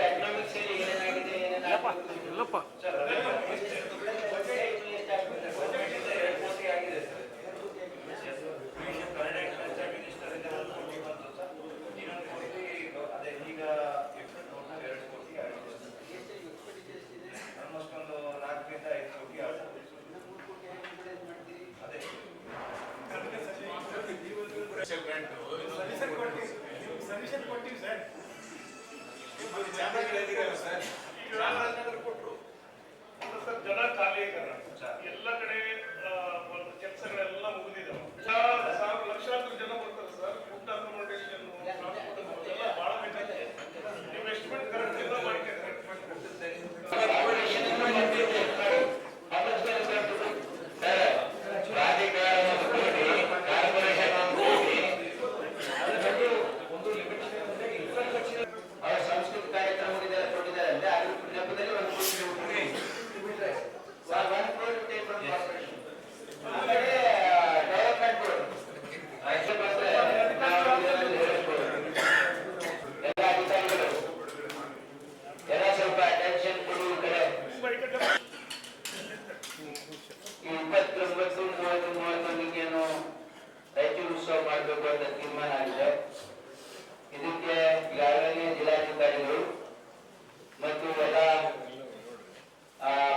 ಎಕನಾಮಿಕ್ಸ್ ಅಲ್ಲಿ ಏನೇನಾಗಿದೆ ಇಲ್ಲಪ್ಪ ಜನ ಖಾಲಿ ಇದ್ದಾರೆ ಎಲ್ಲ ಕಡೆ ಒಂದು ಕೆಲಸಗಳೆಲ್ಲ ಮುಗಿದಿದ್ದಾವೆ ಲಕ್ಷಾಂತರ ಜನ ಬರ್ತಾರೆ ಸರ್. ಫುಡ್ ಅಕೊಮಡೇಷನ್ ಎಲ್ಲ ಬಹಳ ಬೇಕಾಗಿದೆ. ನೀವು ಎಸ್ಟಿಮೇಟ್ ಕರೆಕ್ಟ್ ಎಲ್ಲ ಮಾಡಿ ಸಾಂಸ್ಕೃತಿಕ ಕಾರ್ಯಕ್ರಮ ಕೊಟ್ಟಿದ್ದಾರೆ ಅಂದ್ರೆ ಅದ್ರ ನೆಪದಲ್ಲಿ ಒಂದು ಎಲ್ಲ ಅಧಿಕಾರಿಗಳು ಎಲ್ಲ ಸ್ವಲ್ಪ ಅಟೆನ್ಷನ್ ಕೊಡಿ. ಈ ಕಡೆ 29, 30, 31 ರಾಯಚೂರು ಉತ್ಸವ ಮಾಡಬೇಕು ಅಂತ ತೀರ್ಮಾನ ಆಗಿದೆ. ಇದಕ್ಕೆ ಈಗಾಗಲೇ ಜಿಲ್ಲಾಧಿಕಾರಿಗಳು ಮತ್ತು ಎಲ್ಲ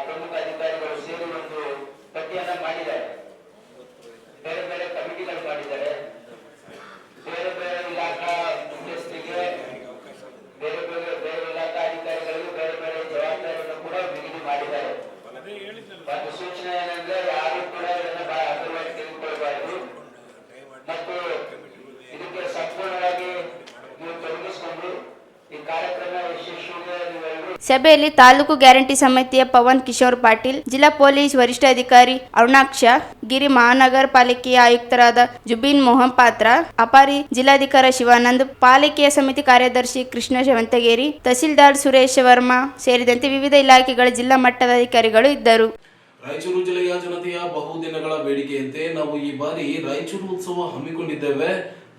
ಪ್ರಮುಖ ಅಧಿಕಾರಿಗಳು ಸೇರಿ ಒಂದು ಪಟ್ಟಿಯನ್ನ ಮಾಡಿದ್ದಾರೆ. ಬೇರೆ ಬೇರೆ ಕಮಿಟಿಗಳು ಮಾಡಿದ್ದಾರೆ. ಬೇರೆ ಬೇರೆ ಇಲಾಖಾ ಮುಖ್ಯಸ್ಥರಿಗೆ, ಬೇರೆ ಇಲಾಖಾ ಅಧಿಕಾರಿಗಳಿಗೆ ಬೇರೆ ಬೇರೆ ಜವಾಬ್ದಾರಿಯನ್ನು ಕೂಡ ನಿಗದಿ ಮಾಡಿದ್ದಾರೆ. ಒಂದು ಸೂಚನೆ ಏನಂದ್ರೆ ಯಾರು ಕೂಡ ಇದನ್ನ ಹಗುರವಾಗಿ ತೆಗೆದುಕೊಳ್ಬಾರ್ದು ಮತ್ತು ಇದಕ್ಕೆ ಸಂಪೂರ್ಣವಾಗಿ ನೀವು ತೊಡಗಿಸಿಕೊಂಡು ಈ ಕಾರ್ಯಕ್ರಮ ಯಶಸ್ವಿಗೆ ನೀವೆಲ್ಲರೂ. ಸಭೆಯಲ್ಲಿ ತಾಲೂಕು ಗ್ಯಾರಂಟಿ ಸಮಿತಿಯ ಪವನ್ ಕಿಶೋರ್ ಪಾಟೀಲ್, ಜಿಲ್ಲಾ ಪೊಲೀಸ್ ವರಿಷ್ಠಾಧಿಕಾರಿ ಅರುಣಾಕ್ಷ ಗಿರಿ, ಮಹಾನಗರ ಪಾಲಿಕೆಯ ಆಯುಕ್ತರಾದ ಜುಬಿನ್ ಮೋಹನ್ ಪಾತ್ರ, ಅಪಾರಿ ಜಿಲ್ಲಾಧಿಕಾರಿ ಶಿವಾನಂದ್, ಪಾಲಿಕೆಯ ಸಮಿತಿ ಕಾರ್ಯದರ್ಶಿ ಕೃಷ್ಣ ಶವಂತಗೇರಿ, ತಹಸೀಲ್ದಾರ್ ಸುರೇಶ್ ವರ್ಮಾ ಸೇರಿದಂತೆ ವಿವಿಧ ಇಲಾಖೆಗಳ ಜಿಲ್ಲಾ ಮಟ್ಟದ ಅಧಿಕಾರಿಗಳು ಇದ್ದರು. ರಾಯಚೂರು ಜಿಲ್ಲೆಯ ಜನತೆಯ ಬಹುದಿನಗಳ ಬೇಡಿಕೆಯಂತೆ ನಾವು ಈ ಬಾರಿ ರಾಯಚೂರು ಉತ್ಸವ ಹಮ್ಮಿಕೊಂಡಿದ್ದೇವೆ.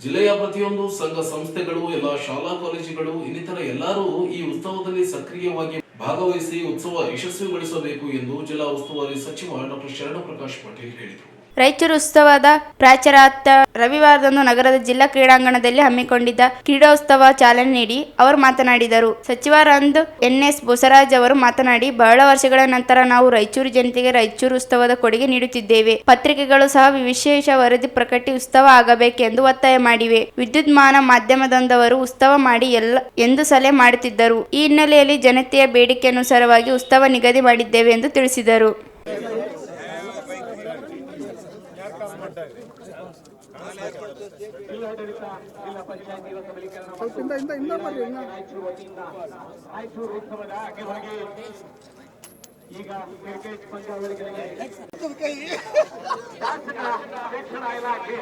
ಜಿಲ್ಲೆಯ ಪ್ರತಿಯೊಂದು ಸಂಘ ಸಂಸ್ಥೆಗಳು, ಎಲ್ಲ ಶಾಲಾ ಕಾಲೇಜುಗಳು ಇನ್ನಿತರ ಎಲ್ಲರೂ ಈ ಉತ್ಸವದಲ್ಲಿ ಸಕ್ರಿಯವಾಗಿ ಭಾಗವಹಿಸಿ ಉತ್ಸವ ಯಶಸ್ವಿಗೊಳಿಸಬೇಕು ಎಂದು ಜಿಲ್ಲಾ ಉಸ್ತುವಾರಿ ಸಚಿವ ಡಾಕ್ಟರ್ ಶರಣಪ್ರಕಾಶ್ ಪಾಟೀಲ್ ಹೇಳಿದರು. ರಾಯಚೂರು ಉತ್ಸವದ ಪ್ರಾಚಾರ್ಯಾರ್ಥ ರವಿವಾರದಂದು ನಗರದ ಜಿಲ್ಲಾ ಕ್ರೀಡಾಂಗಣದಲ್ಲಿ ಹಮ್ಮಿಕೊಂಡಿದ್ದ ಕ್ರೀಡೋತ್ಸವ ಚಾಲನೆ ನೀಡಿ ಅವರು ಮಾತನಾಡಿದರು. ಸಚಿವರಾದ ಎನ್.ಎಸ್. ಬಸವರಾಜ್ ಅವರು ಮಾತನಾಡಿ, ಬಹಳ ವರ್ಷಗಳ ನಂತರ ನಾವು ರಾಯಚೂರು ಜನತೆಗೆ ರಾಯಚೂರು ಉತ್ಸವದ ಕೊಡುಗೆ ನೀಡುತ್ತಿದ್ದೇವೆ. ಪತ್ರಿಕೆಗಳು ಸಹ ವಿಶೇಷ ವರದಿ ಪ್ರಕಟಿ ಉತ್ಸವ ಆಗಬೇಕೆಂದು ಒತ್ತಾಯ ಮಾಡಿವೆ. ವಿದ್ಯುನ್ಮಾನ ಮಾಧ್ಯಮದವರು ಉತ್ಸವ ಮಾಡಿ ಎಂದು ಸಲಹೆ ಮಾಡುತ್ತಿದ್ದರು. ಈ ಹಿನ್ನೆಲೆಯಲ್ಲಿ ಜನತೆಯ ಬೇಡಿಕೆಯನುಸಾರವಾಗಿ ಉತ್ಸವ ನಿಗದಿ ಮಾಡಿದ್ದೇವೆ ಎಂದು ತಿಳಿಸಿದರು. ಈಗ ಕ್ರಿಕೆಟ್ ಪಂದ್ಯಾವಳಿಗಳಿಗೆ ಶಿಕ್ಷಣ ಇಲಾಖೆ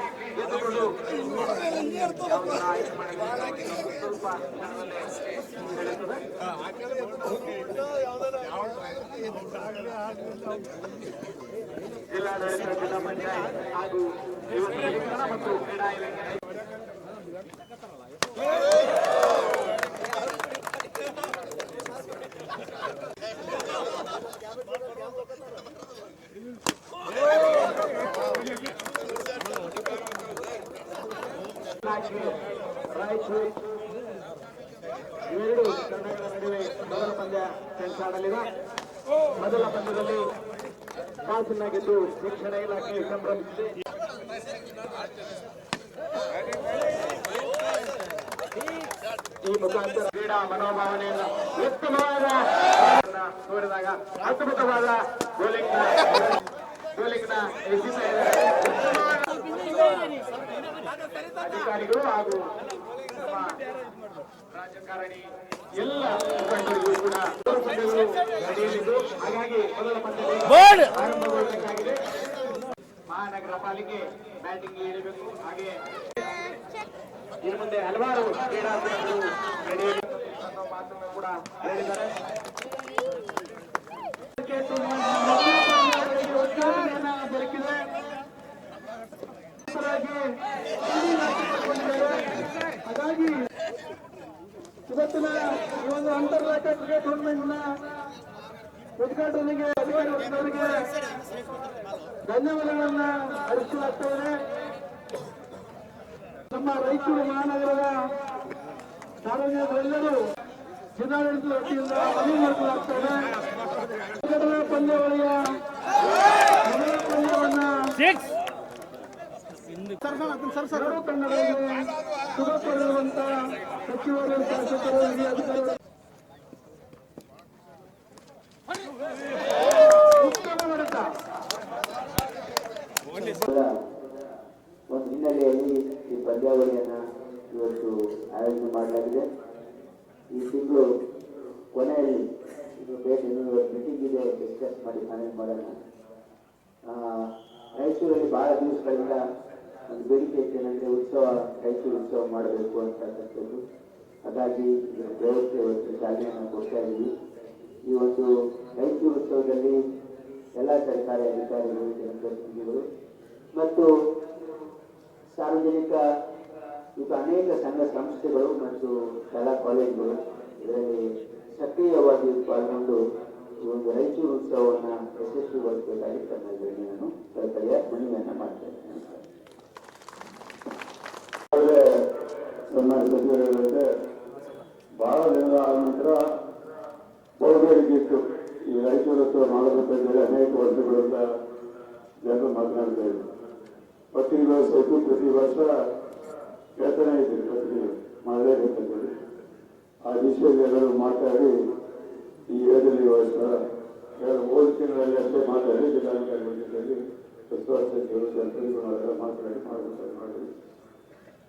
ಜಿಲ್ಲಾಡಳಿತ, ಜಿಲ್ಲಾ ಪಂಚಾಯತ್ ಹಾಗೂ ಯುವ ಸಬಲೀಕರಣ ಮತ್ತು ಕ್ರೀಡಾ ಇಲಾಖೆ ರಾಯಚೂರು ಎರಡು ತಂಡಗಳ ನಡುವೆ ಮೊದಲ ಪಂದ್ಯ ಸೆಣಸಾಡಲಿದೆ. ಮೊದಲ ಪಂದ್ಯದಲ್ಲಿ ಕಾಸನ್ನ ಗೆದ್ದು ಶಿಕ್ಷಣ ಇಲಾಖೆ ಸಂಭ್ರಮಿಸಿದೆ. ಈ ಮುಖಾಂತರ ಕ್ರೀಡಾ ಮನೋಭಾವನೆಯನ್ನು ಉತ್ತಮವಾದ ತೋರಿದಾಗ ಅದ್ಭುತವಾದ ಗೋಲಿಂಗ್ನ ಎಸೆತಾ ಇದ್ದಾರೆ ಅಧಿಕಾರಿಗಳು ಹಾಗೂ ನಮ್ಮ ರಾಜಕಾರಣಿ ಎಲ್ಲ ಮುಖಂಡರಿಗೂ ಕೂಡ ಪಂದ್ಯಗಳು ನಡೆಯಲಿದ್ದು, ಹಾಗಾಗಿ ಮೊದಲ ಪಂದ್ಯ ಆರಂಭಗೊಳ್ಳಬೇಕಾಗಿದೆ. ಮಹಾನಗರ ಪಾಲಿಕೆ ಬ್ಯಾಟಿಂಗ್ ಇಳಿಬೇಕು. ಹಾಗೆ ಇನ್ನು ಮುಂದೆ ಹಲವಾರು ಕ್ರೀಡಾಪಟುಗಳು ನಡೆಯಲಿ ಅನ್ನೋ ಮಾತನ್ನು ಕೂಡ ಹೇಳಿದ್ದಾರೆ. ದೊರಕಿದೆ. ಹಾಗಾಗಿ ಇವತ್ತಿನ ಈ ಒಂದು ಅಂತಾರಾಷ್ಟ್ರೀಯ ಕ್ರಿಕೆಟ್ ಟೂರ್ನಮೆಂಟ್ನ ಉದ್ಘಾಟನೆಗೆ ಅಧಿಕಾರಿ ವರ್ಗದವರಿಗೆ ಧನ್ಯವಾದಗಳನ್ನ ಅರ್ಪಿಸಲಾಗ್ತಾ ಇದೆ. ನಮ್ಮ ರಾಯಚೂರು ಮಹಾನಗರದ ಸಾರ್ವಜನಿಕರೆಲ್ಲರೂ ಜಿಲ್ಲಾಡಳಿತದ ವತಿಯಿಂದ ಮನವಿ ಮಾಡಿಕೊಳ್ಳಲಾಗ್ತಾ ಇದೆ. ಪಂದ್ಯಾವಳಿಯ ಮೊದಲ ಪಂದ್ಯವನ್ನ ಎರಡೂ ತಂಡಗಳಿಗೆ ಶುಭ ಕೋರಿರುವಂತ ಸಚಿವರು, ಶಾಸಕರು, ಹಿರಿಯ ಅಧಿಕಾರಿಗಳು ಉತ್ತಮ ಮಾಡಿದ ಒಂದು ಹಿನ್ನೆಲೆಯಲ್ಲಿ ಈ ಪಂದ್ಯಾವಳಿಯನ್ನ ಇವತ್ತು ಆಯೋಜನೆ ಮಾಡಲಾಗಿದೆ. ಈ ತಿಂಗಳು ಕೊನೆಯಲ್ಲಿ ಇದು ಮೀಟಿಂಗ್ ಇದೆ, ಡಿಸ್ಕಸ್ ಮಾಡಿ ಫೈನಲ್ ಮಾಡೋಣ. ರಾಯಚೂರಲ್ಲಿ ಬಹಳ ದಿವಸಗಳಿಂದ ಒಂದು ಬೇಡಿಕೆ ಇತ್ತೇನೆಂದರೆ ಉತ್ಸವ, ರಾಯಚೂರು ಉತ್ಸವ ಮಾಡಬೇಕು ಅಂತಕ್ಕಂಥದ್ದು. ಹಾಗಾಗಿ ಇದರ ವ್ಯವಸ್ಥೆ ಇವತ್ತು ಚಾಲನೆಯನ್ನು ಕೊಡ್ತಾ ಇದ್ದೀವಿ. ಈ ಒಂದು ರಾಯಚೂರು ಉತ್ಸವದಲ್ಲಿ ಎಲ್ಲ ಸರ್ಕಾರಿ ಅಧಿಕಾರಿಗಳು, ಜನಪ್ರತಿನಿಧಿಗಳು ಮತ್ತು ಸಾರ್ವಜನಿಕ ಮತ್ತು ಅನೇಕ ಸಂಘ ಸಂಸ್ಥೆಗಳು ಮತ್ತು ಶಾಲಾ ಕಾಲೇಜುಗಳು ಇದರಲ್ಲಿ ಸಕ್ರಿಯವಾಗಿ ಪಾಲ್ಗೊಂಡು ಈ ಒಂದು ರಾಯಚೂರು ಉತ್ಸವವನ್ನು ಯಶಸ್ವಿಗೊಳಿಸಬೇಕಾಗಿ ತಮ್ಮಲ್ಲಿ ನಾನು ಕಳಕಳಿಯ ಮನವಿಯನ್ನು ಮಾಡ್ತಾ ಇದ್ದೇನೆ. ಸಚಿವರುಗಳಿಗೆ ಬಹಳ ದಿನದ ನಂತರ ಬಹುಬೇಡಿಕೆ ಇತ್ತು. ಈ ರಾಯಚೂರು ಉತ್ಸವ ಮಾಡಬೇಕಂತೇಳಿ ಅನೇಕ ವರ್ಷಗಳಿಂದ ಜನರು ಮಾತನಾಡ್ತಾ ಇದ್ರು. ಪತ್ರಿಕೆ ಸಹಿತ ಪ್ರತಿ ವರ್ಷ ಹೇಳ್ತಾನೆ ಇದ್ದೀರಿ, ಪತ್ರಿಕೆ ಮಾಡಲೇಬೇಕಂತೇಳಿ. ಆ ವಿಷಯದಲ್ಲಿ ಎಲ್ಲರೂ ಮಾತಾಡಿ ಈ ಯೋಜನೆಗೋಸ್ಕರ ಹೋದ ತಿಂಗಳಲ್ಲಿ ಅಷ್ಟೇ ಮಾತಾಡಿ ಜಿಲ್ಲಾಧಿಕಾರಿಗಳ ಜೊತೆಯಲ್ಲಿ ಉಸ್ತುವಾರಿ ಸಚಿವರು, ಜನಪ್ರತಿನಿಧಿಗಳೆಲ್ಲ ಮಾತಾಡಿ ಮಾಡಬೇಕಾಗಿ ಮಾಡಿದ್ವಿ.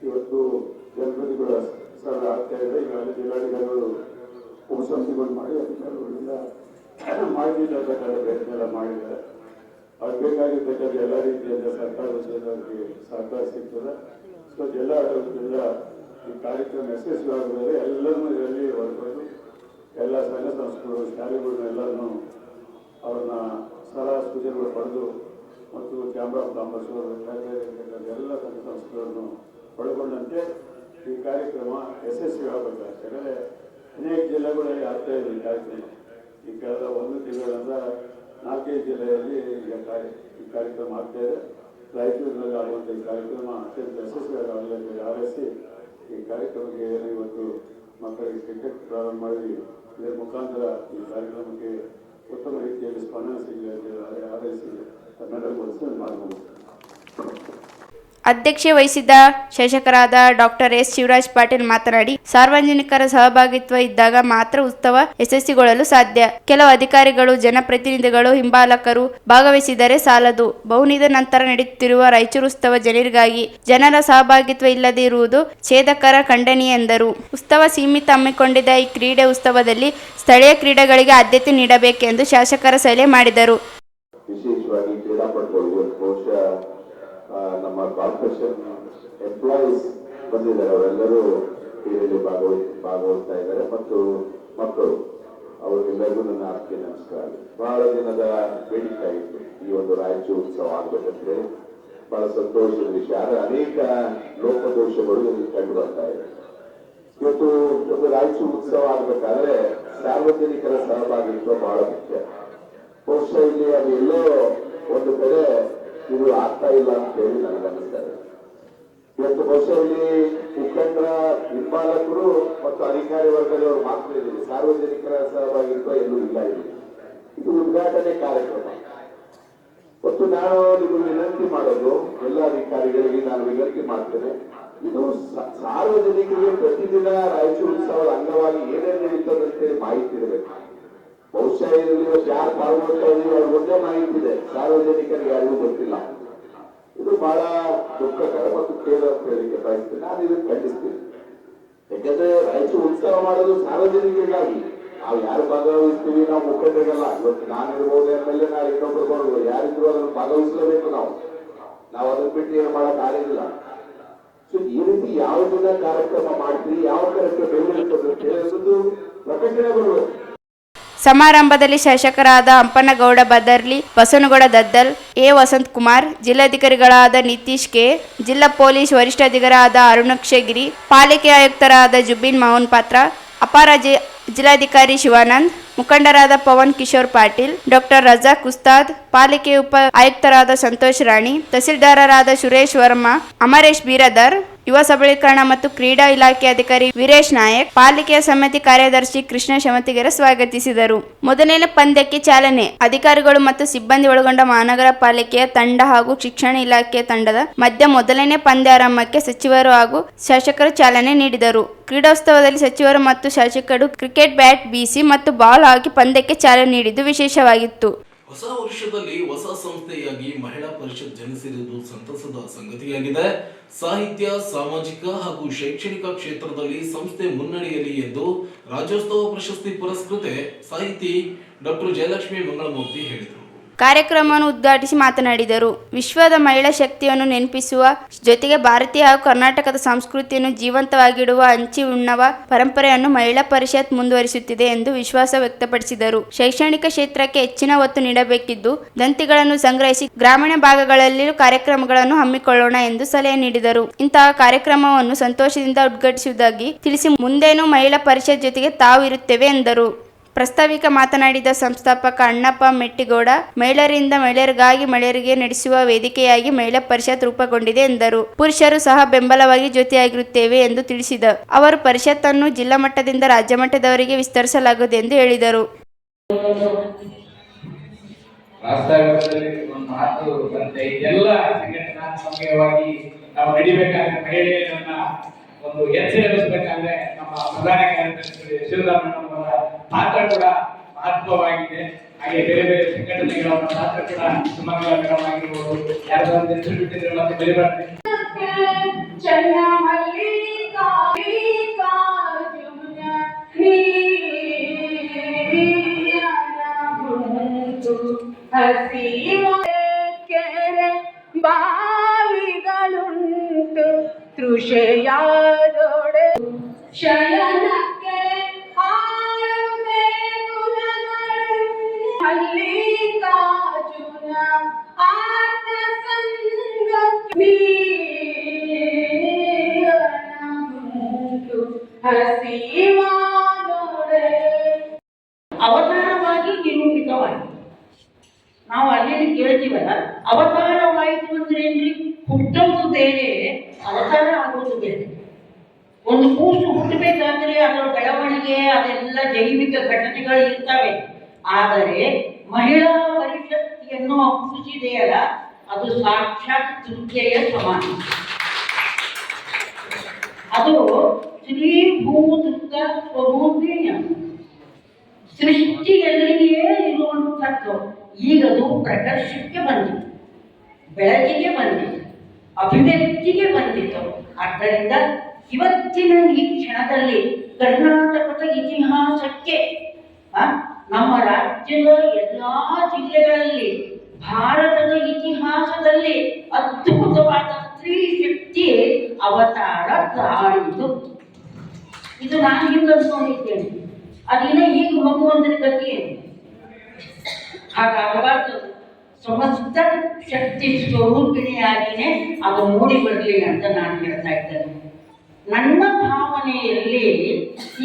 ಇವತ್ತು ಜನಪ್ರತಿನಿಧಿಗಳ ಸಭೆ ಆಗ್ತಾ ಇದೆ. ಈಗಾಗಲೇ ಜಿಲ್ಲಾಧಿಕಾರಿಗಳು ಉಪಸಮಿತಿಗಳು ಮಾಡಿ ಅಧಿಕಾರಿಗಳಿಂದ ಮಾಹಿತಿ ತರಬೇಕಾದ ಪ್ರಯತ್ನ ಎಲ್ಲ ಮಾಡಿದ್ದಾರೆ. ಅವ್ರು ಬೇಕಾಗಿರ್ತಕ್ಕಂಥ ಎಲ್ಲ ರೀತಿಯಿಂದ ಸರ್ಕಾರದ ಅವರಿಗೆ ಸಹಕಾರ ಸಿಗ್ತದೆ. ಸೊ ಜಿಲ್ಲಾಡಳಿತದಿಂದ ಈ ಕಾರ್ಯಕ್ರಮ ಯಶಸ್ವಿಯಾಗುತ್ತದೆ. ಎಲ್ಲರೂ ಇದರಲ್ಲಿ ಹೊರಬಂದು ಎಲ್ಲ ಸಂಘ ಸಂಸ್ಥೆಗಳು, ಶಾಲೆಗಳನ್ನೆಲ್ಲರೂ ಅವ್ರನ್ನ ಸಲಹಾ ಸೂಚನೆಗಳು ಪಡೆದು ಮತ್ತು ಕ್ಯಾಮ್ರಾ ಕಾಂಬರ್ಸ್ಗಳು ಎಲ್ಲ ಸಂಘ ಸಂಸ್ಥೆಗಳನ್ನು ಒಳಗೊಂಡಂತೆ ಈ ಕಾರ್ಯಕ್ರಮ ಯಶಸ್ವಿ ಆಗಬೇಕಾಗ್ತದೆ. ಯಾಕಂದರೆ ಅನೇಕ ಜಿಲ್ಲೆಗಳಲ್ಲಿ ಆಗ್ತಾ ಇದೆ ಈ ಕಾರ್ಯಕ್ರಮ. ಈ ಕಳೆದ ಒಂದು ತಿಂಗಳಿಂದ 4-5 ಜಿಲ್ಲೆಯಲ್ಲಿ ಈ ಕಾರ್ಯಕ್ರಮ ಆಗ್ತಾ ಇದೆ. ರಾಯಚೂರಿನಲ್ಲಿ ಆಗುವಂಥ ಈ ಕಾರ್ಯಕ್ರಮ ಅತ್ಯಂತ ಯಶಸ್ವಿಯಾಗಿ ಆಗಲಿ ಆರೈಸಿ ಈ ಕಾರ್ಯಕ್ರಮಕ್ಕೆ ಇವತ್ತು ಮಕ್ಕಳಿಗೆ ಕ್ರಿಕೆಟ್ ಪ್ರಾರಂಭ ಮಾಡಿ ಇದರ ಮುಖಾಂತರ ಈ ಕಾರ್ಯಕ್ರಮಕ್ಕೆ ಉತ್ತಮ ರೀತಿಯಲ್ಲಿ ಸ್ಪಂದನೆ ಸಿಗಲಿ ಅಂತ ಆರೈಸಿ ಕರ್ನಾಟಕ ಮಾಡಬಹುದು. ಅಧ್ಯಕ್ಷತೆ ವಹಿಸಿದ್ದ ಶಾಸಕರಾದ ಡಾಕ್ಟರ್ ಎಸ್ ಶಿವರಾಜ್ ಪಾಟೀಲ್ ಮಾತನಾಡಿ, ಸಾರ್ವಜನಿಕರ ಸಹಭಾಗಿತ್ವ ಇದ್ದಾಗ ಮಾತ್ರ ಉತ್ಸವ ಯಶಸ್ವಿಗೊಳ್ಳಲು ಸಾಧ್ಯ. ಕೆಲವು ಅಧಿಕಾರಿಗಳು, ಜನಪ್ರತಿನಿಧಿಗಳು, ಹಿಂಬಾಲಕರು ಭಾಗವಹಿಸಿದರೆ ಸಾಲದು. ಬಹುದಿನದ ನಂತರ ನಡೆಯುತ್ತಿರುವ ರಾಯಚೂರು ಉತ್ಸವ ಜನರಿಗಾಗಿ ಜನರ ಸಹಭಾಗಿತ್ವ ಇಲ್ಲದೆ ಇರುವುದು ಛೇದಕರ, ಖಂಡನೀಯ ಎಂದರು. ಉತ್ಸವ ಸೀಮಿತ ಹಮ್ಮಿಕೊಂಡಿದ್ದ ಈ ಕ್ರೀಡೆ ಉತ್ಸವದಲ್ಲಿ ಸ್ಥಳೀಯ ಕ್ರೀಡೆಗಳಿಗೆ ಆದ್ಯತೆ ನೀಡಬೇಕೆಂದು ಶಾಸಕರ ಸಲಹೆ ಮಾಡಿದರು. ವಿಶೇಷವಾಗಿ ಕ್ರೀಡಾಪಟುಗಳು ಬಹುಶಃ ನಮ್ಮ ಕಾರ್ಪೊರೇಷನ್ ಎಂಪ್ಲಾಯೀಸ್ ಬಂದಿದ್ದಾರೆ. ಅವರೆಲ್ಲರೂ ಕ್ರೀಡೆಯಲ್ಲಿ ಭಾಗವಹಿಸ್ತಾ ಇದ್ದಾರೆ ಮತ್ತು ಮಕ್ಕಳು, ಅವರಿಗೆಲ್ಲರಿಗೂ ನನ್ನ ಆತ್ಮೀಯ ನಮಸ್ಕಾರ. ಬಹಳ ದಿನದ ಬೇಡಿಕೆ ಆಗಿತ್ತು ಈ ಒಂದು ರಾಯಚೂರು ಉತ್ಸವ ಆಗ್ಬೇಕಂದ್ರೆ. ಬಹಳ ಸಂತೋಷದ ವಿಷಯ. ಆದರೆ ಅನೇಕ ಲೋಪದೋಷಗಳು ಇಲ್ಲಿ ಕಂಡು ಬರ್ತಾ ಇದೆ. ಇವತ್ತು ಒಂದು ರಾಯಚೂರು ಉತ್ಸವ ಆಗ್ಬೇಕಾದ್ರೆ ಸಾರ್ವಜನಿಕರ ಸಹಭಾಗಿತ್ವ ಬಹಳ ಮುಖ್ಯ. ಬಹುಶಃ ಇಲ್ಲಿ ಅದು ಎಲ್ಲೋ ಒಂದು ಕಡೆ ಇದು ಆಗ್ತಾ ಇಲ್ಲ ಅಂತ ಹೇಳಿ ನನಗೆ ಅನ್ನಿಸ್ತಾರೆ. ಇವತ್ತು ಬಹುಶಃ ಇಲ್ಲಿ ಮುಖಂಡರ, ಹಿಂಬಾಲಕರು ಮತ್ತು ಅಧಿಕಾರಿ ವರ್ಗದವರು ಮಾತ್ರ ಇದ್ದೀವಿ. ಸಾರ್ವಜನಿಕರ ಸಹಭಾಗಿತ್ವ ಎಲ್ಲೂ ಇಲ್ಲ. ಇದು ಉದ್ಘಾಟನೆ ಕಾರ್ಯಕ್ರಮ. ಮತ್ತು ನಾನು ನಿಮಗೆ ವಿನಂತಿ ಮಾಡೋದು, ಎಲ್ಲ ಅಧಿಕಾರಿಗಳಿಗೆ ನಾನು ವಿನಂತಿ ಮಾಡ್ತೇನೆ, ಇದು ಸಾರ್ವಜನಿಕರಿಗೆ ಪ್ರತಿದಿನ ರಾಯಚೂರು ಉತ್ಸವದ ಅಂಗವಾಗಿ ಏನೇನು ನಡೀತದೆ ಅಂತೇಳಿ ಮಾಹಿತಿ ಇರಬೇಕು. ಬಹುಶಃ ಇದರಲ್ಲಿ ಯಾರು ಪಾಲ್ಗೊಳ್ತಾ ಇದೀವಿ ಅವ್ರಿಗೆ ಒಂದೇ ಮಾಹಿತಿ ಇದೆ, ಸಾರ್ವಜನಿಕರಿಗೆ ಯಾರಿಗೂ ಗೊತ್ತಿಲ್ಲ. ಇದು ಬಹಳ ದುಃಖಕರ ಮತ್ತು ಖೇದ ಅಂತ ಹೇಳಿಕೆ ಬಯಸ್ತೇನೆ. ನಾನು ಇದನ್ನು ಖಂಡಿಸ್ತೀನಿ. ಯಾಕಂದ್ರೆ ರಾಯಚೂರು ಉತ್ಸವ ಮಾಡೋದು ಸಾರ್ವಜನಿಕರಿಗಾಗಿ. ನಾವು ಯಾರು ಭಾಗವಹಿಸ್ತೀವಿ, ನಾವು ಮುಖಂಡರಿಗೆಲ್ಲ. ಇವತ್ತು ನಾನಿರ್ಬೋದು, ಎಮ್ಎಲ್ಎ, ನಾಳೆ ಇನ್ನೊಬ್ಬರು ಬರ್ಬೋದು, ಯಾರಿದ್ರು ಅದನ್ನು ಭಾಗವಹಿಸಲೇಬೇಕು. ನಾವು ಅದನ್ನ ಬಿಟ್ಟು ಏನು ಮಾಡಕ್ ಆಗಿಲ್ಲ. ಸೊ ಈ ರೀತಿ ಯಾವ ದಿನ ಕಾರ್ಯಕ್ರಮ ಮಾಡ್ತೀವಿ, ಯಾವ ಕಾರ್ಯಕ್ರಮ ಬೆಂಬಲಿಸೋದು ಹೇಳೋದು ಪ್ರಕಟಣೆ ಬರಬೇಕು. ಸಮಾರಂಭದಲ್ಲಿ ಶಾಸಕರಾದ ಹಂಪನಗೌಡ ಬದರ್ಲಿ, ಬಸವನಗೌಡ ದದ್ದಲ್, ಎ ವಸಂತ್ ಕುಮಾರ್, ಜಿಲ್ಲಾಧಿಕಾರಿಗಳಾದ ನಿತೀಶ್ ಕೆ, ಜಿಲ್ಲಾ ಪೊಲೀಸ್ ವರಿಷ್ಠಾಧಿಕಾರಿಯಾದ ಅರುಣಕ್ಷಗಿರಿ, ಪಾಲಿಕೆ ಆಯುಕ್ತರಾದ ಜುಬಿನ್ ಮೋಹನ್ ಪಾತ್ರ, ಅಪಾರ ಜಿಲ್ಲಾಧಿಕಾರಿ ಶಿವಾನಂದ್, ಮುಖಂಡರಾದ ಪವನ್ ಕಿಶೋರ್ ಪಾಟೀಲ್, ಡಾಕ್ಟರ್ ರಜಾಕ್ ಉಸ್ತಾದ್, ಪಾಲಿಕೆ ಉಪ ಆಯುಕ್ತರಾದ ಸಂತೋಷ್ ರಾಣಿ, ತಹಸೀಲ್ದಾರರಾದ ಸುರೇಶ್ ವರ್ಮಾ, ಅಮರೇಶ್ ಬೀರದರ್, ಯುವ ಸಬಲೀಕರಣ ಮತ್ತು ಕ್ರೀಡಾ ಇಲಾಖೆ ಅಧಿಕಾರಿ ವೀರೇಶ್ ನಾಯಕ್, ಪಾಲಿಕೆಯ ಸಮಿತಿ ಕಾರ್ಯದರ್ಶಿ ಕೃಷ್ಣ ಶಮತಿಗೆರ ಸ್ವಾಗತಿಸಿದರು. ಮೊದಲನೇ ಪಂದ್ಯಕ್ಕೆ ಚಾಲನೆ. ಅಧಿಕಾರಿಗಳು ಮತ್ತು ಸಿಬ್ಬಂದಿ ಒಳಗೊಂಡ ಮಹಾನಗರ ಪಾಲಿಕೆಯ ತಂಡ ಹಾಗೂ ಶಿಕ್ಷಣ ಇಲಾಖೆಯ ತಂಡದ ಮಧ್ಯ ಮೊದಲನೇ ಪಂದ್ಯಾರಂಭಕ್ಕೆ ಸಚಿವರು ಹಾಗೂ ಶಾಸಕರು ಚಾಲನೆ ನೀಡಿದರು. ಕ್ರೀಡೋತ್ಸವದಲ್ಲಿ ಸಚಿವರು ಮತ್ತು ಶಾಸಕರು ಕ್ರಿಕೆಟ್ ಬ್ಯಾಟ್ ಬೀಸಿ ಮತ್ತು ಬಾಲ್ ಹಾಕಿ ಪಂದ್ಯಕ್ಕೆ ಚಾಲನೆ ನೀಡಿದ್ದು ವಿಶೇಷವಾಗಿತ್ತು. ಹೊಸ ವರ್ಷದಲ್ಲಿ ಹೊಸ ಸಂಸ್ಥೆಯಾಗಿ ಮಹಿಳಾ ಪರಿಷತ್ ಜನಿಸಿರುವುದು ಸಂತಸದ ಸಂಗತಿಯಾಗಿದೆ. ಸಾಹಿತ್ಯ, ಸಾಮಾಜಿಕ ಹಾಗೂ ಶೈಕ್ಷಣಿಕ ಕ್ಷೇತ್ರದಲ್ಲಿ ಸಂಸ್ಥೆ ಮುನ್ನಡೆಯಲಿ ಎಂದು ರಾಜ್ಯೋತ್ಸವ ಪ್ರಶಸ್ತಿ ಪುರಸ್ಕೃತೆ ಸಾಹಿತಿ ಡಾಕ್ಟರ್ ಜಯಲಕ್ಷ್ಮಿ ಮಂಗಳಮೂರ್ತಿ ಹೇಳಿದರು. ಕಾರ್ಯಕ್ರಮವನ್ನು ಉದ್ಘಾಟಿಸಿ ಮಾತನಾಡಿದರು. ವಿಶ್ವದ ಮಹಿಳಾ ಶಕ್ತಿಯನ್ನು ನೆನಪಿಸುವ ಜೊತೆಗೆ ಭಾರತೀಯ ಹಾಗೂ ಕರ್ನಾಟಕದ ಸಂಸ್ಕೃತಿಯನ್ನು ಜೀವಂತವಾಗಿಡುವ ಹಂಚಿ ಉಣ್ಣವ ಪರಂಪರೆಯನ್ನು ಮಹಿಳಾ ಪರಿಷತ್ ಮುಂದುವರಿಸುತ್ತಿದೆ ಎಂದು ವಿಶ್ವಾಸ ವ್ಯಕ್ತಪಡಿಸಿದರು. ಶೈಕ್ಷಣಿಕ ಕ್ಷೇತ್ರಕ್ಕೆ ಹೆಚ್ಚಿನ ಒತ್ತು ನೀಡಬೇಕಿದ್ದು, ದಂತಿಗಳನ್ನು ಸಂಗ್ರಹಿಸಿ ಗ್ರಾಮೀಣ ಭಾಗಗಳಲ್ಲಿ ಕಾರ್ಯಕ್ರಮಗಳನ್ನು ಹಮ್ಮಿಕೊಳ್ಳೋಣ ಎಂದು ಸಲಹೆ ನೀಡಿದರು. ಇಂತಹ ಕಾರ್ಯಕ್ರಮವನ್ನು ಸಂತೋಷದಿಂದ ಉದ್ಘಾಟಿಸುವುದಾಗಿ ತಿಳಿಸಿ ಮುಂದೇನೂ ಮಹಿಳಾ ಪರಿಷತ್ ಜೊತೆಗೆ ತಾವು ಇರುತ್ತೇವೆ ಎಂದರು. ಪ್ರಸ್ತಾವಿಕ ಮಾತನಾಡಿದ ಸಂಸ್ಥಾಪಕ ಅಣ್ಣಪ್ಪ ಮೆಟ್ಟಿಗೌಡ, ಮಹಿಳೆಯರಿಂದ ಮಹಿಳೆಯರಿಗಾಗಿ ಮಹಿಳೆಯರಿಗೆ ನಡೆಸುವ ವೇದಿಕೆಯಾಗಿ ಮಹಿಳಾ ಪರಿಷತ್ ರೂಪುಗೊಂಡಿದೆ ಎಂದರು. ಪುರುಷರು ಸಹ ಬೆಂಬಲವಾಗಿ ಜೊತೆಯಾಗಿರುತ್ತೇವೆ ಎಂದು ತಿಳಿಸಿದ ಅವರು ಪರಿಷತ್ತನ್ನು ಜಿಲ್ಲಾ ಮಟ್ಟದಿಂದ ರಾಜ್ಯ ಮಟ್ಟದವರೆಗೆ ವಿಸ್ತರಿಸಲಾಗುವುದು ಎಂದು ಹೇಳಿದರು. ಎಲ್ಲ ಸಂಘಟನಾತ್ಮಕವಾಗಿ ನಾವು ನಡಿಬೇಕಾದ್ರೆ ಮಹಿಳೆಯರನ್ನ ಒಂದು ಎಚ್ಚರಿಸಬೇಕಾದ್ರೆ ನಮ್ಮ ಪ್ರಧಾನ ಕಾರ್ಯದರ್ಶಿ ಶಿವರಾಮಣ್ಣವರ ಪಾತ್ರ ಕೂಡ ಮಹತ್ವವಾಗಿದೆ. ಹಾಗೆ ಬೇರೆ ಬೇರೆ ಸಂಘಟನೆಗಳ ಪಾತ್ರ ಕೂಡ ಸುಮಂಗಲ ಮೇಡಮ್ ಆಗಿರ್ಬೋದು, ಯಾರು ಒಂದು ಹೆಸರು ಬಿಟ್ಟಿದ್ರೆ ಮತ್ತೆ ಬೆಳಿಬಾರ್ದು. ಬಾವಿಗಳುಂಟು ತೃಷೆಯಾದೊಡೆ ಶಯನಕ್ಕೆ ಮಲ್ಲಿಕಾರ್ಜುನ ಆತ್ಮ ಸಂಗಕ್ಕೆ ಹಸಿವಾದೊಡೆ ಅವತಾರವಾಗಿ ನಿರೂಪಿತವಾಯಿತು. ನಾವು ಅಲ್ಲಿ ಕೇಳ್ತೀವಲ್ಲ, ಅವತಾರವಾಯಿತು ಅಂದ್ರೆ ಏನ್ರಿ? ಹುಟ್ಟೋದು ಬೇರೆ, ಅವತಾರ ಆಗೋದು ಬೇರೆ. ಒಂದು ಕೂಸು ಹುಟ್ಟಬೇಕಾದ್ರೆ ಅದರ ಬೆಳವಣಿಗೆ ಅದೆಲ್ಲ ಜೈವಿಕ ಘಟನೆಗಳು ಇರ್ತವೆ. ಆದರೆ ಮಹಿಳಾ ಪರಿಷತ್ ಎನ್ನುವ ಕೂಸಿದೆಯಲ್ಲ, ಅದು ಸಾಕ್ಷಾತ್ ದುರ್ಗೆಯ ಸಮಾನ. ಅದು ಶ್ರೀ ಭೂದುರ್ಗ ಸ್ವರೂಪಿಣಿಯ ಸೃಷ್ಟಿಯಲ್ಲಿಯೇ ಇರುವಂಥದ್ದು. ಈಗದು ಪ್ರಕರ್ಷಕ್ಕೆ ಬಂದಿತ್ತು, ಬೆಳಕಿಗೆ ಬಂದಿತ್ತು, ಅಭಿವ್ಯಕ್ತಿಗೆ ಬಂದಿತ್ತು. ಆದ್ದರಿಂದ ಇವತ್ತಿನ ಈ ಕ್ಷಣದಲ್ಲಿ ಕರ್ನಾಟಕದ ಇತಿಹಾಸಕ್ಕೆ, ನಮ್ಮ ರಾಜ್ಯದ ಎಲ್ಲಾ ಜಿಲ್ಲೆಗಳಲ್ಲಿ, ಭಾರತದ ಇತಿಹಾಸದಲ್ಲಿ ಅದ್ಭುತವಾದ ಸ್ತ್ರೀ ಶಕ್ತಿ ಅವತಾರ ತಾಳಿತು. ಇದು ನಾನು ಹಿಂದೆ ಅಂದ್ಕೊಂಡಿದ್ದೇನೆ. ಅದಿನ್ನ ಈಗ ಮಗು ಅಂದ್ರೆ ಗತಿ ಹಾಗಾಗಬಾರ್ದು. ಸಮಸ್ತ ಶಕ್ತಿ ಸ್ವರೂಪಿಣಿಯಾಗಿನೇ ಅದು ಮೂಡಿ ಬರಲಿ ಅಂತ ನಾನು ಹೇಳ್ತಾ ಇದ್ದೇನೆ. ನನ್ನ ಭಾವನೆಯಲ್ಲಿ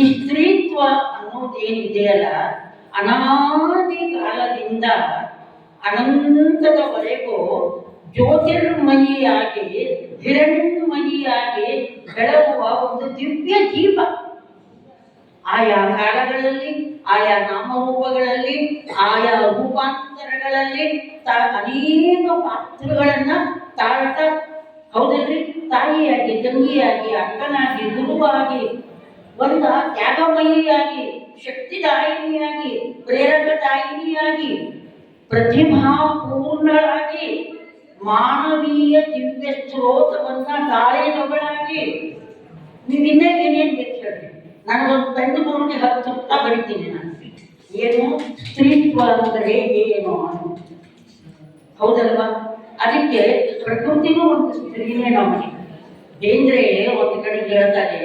ಈ ಸ್ತ್ರೀತ್ವ ಅನ್ನೋದೇನಿದೆಯಲ್ಲ, ಅನಾದಿ ಕಾಲದಿಂದ ಅನಂತದವರೆಗೂ ಜ್ಯೋತಿರ್ಮಯಿಯಾಗಿ ಹಿರಣ್ಮಯಿಯಾಗಿ ಬೆಳಗುವ ಒಂದು ದಿವ್ಯ ದೀಪ. ಆಯಾ ಕಾಲಗಳಲ್ಲಿ, ಆಯಾ ನಾಮರೂಪಗಳಲ್ಲಿ, ಆಯಾ ರೂಪಾಂತರಗಳಲ್ಲಿ ಅನೇಕ ಪಾತ್ರಗಳನ್ನ ತಾಳ್ತಾ, ಹೌದಲ್ರಿ, ತಾಯಿಯಾಗಿ, ತಂಗಿಯಾಗಿ, ಅಕ್ಕನಾಗಿ, ಗುರುವಾಗಿ, ಒಂದ ತ್ಯಾಗಮಯಿಯಾಗಿ, ಶಕ್ತಿದಾಯಿನಿಯಾಗಿ, ಪ್ರೇರಕದಾಯಿನಿಯಾಗಿ, ಪ್ರತಿಭಾಪೂರ್ಣಳಾಗಿ, ಮಾನವೀಯ ದಿವ್ಯ ಸ್ರೋತವನ್ನ ಗಾಳಿನಗಳಾಗಿ, ನೀವಿನ್ನ ಏನೇನು ಬೇಕು ಹೇಳಿ. ನನಗೊಂದು ಗಂಡು ಮಗುವಿಗೆ 10 ಪುಟ ಬರಿತೀನಿ ನಾನು. ಏನು ಸ್ತ್ರೀತ್ವ ಅಂದರೆ ಏನು, ಹೌದಲ್ವಾ? ಅದಕ್ಕೆ ಪ್ರಕೃತಿನೂ ಒಂದು ಸ್ತ್ರೀನೇ. ನಮಗೆ ಬೇಂದ್ರೆ ಒಂದು ಕಡೆ ಹೇಳ್ತಾರೆ,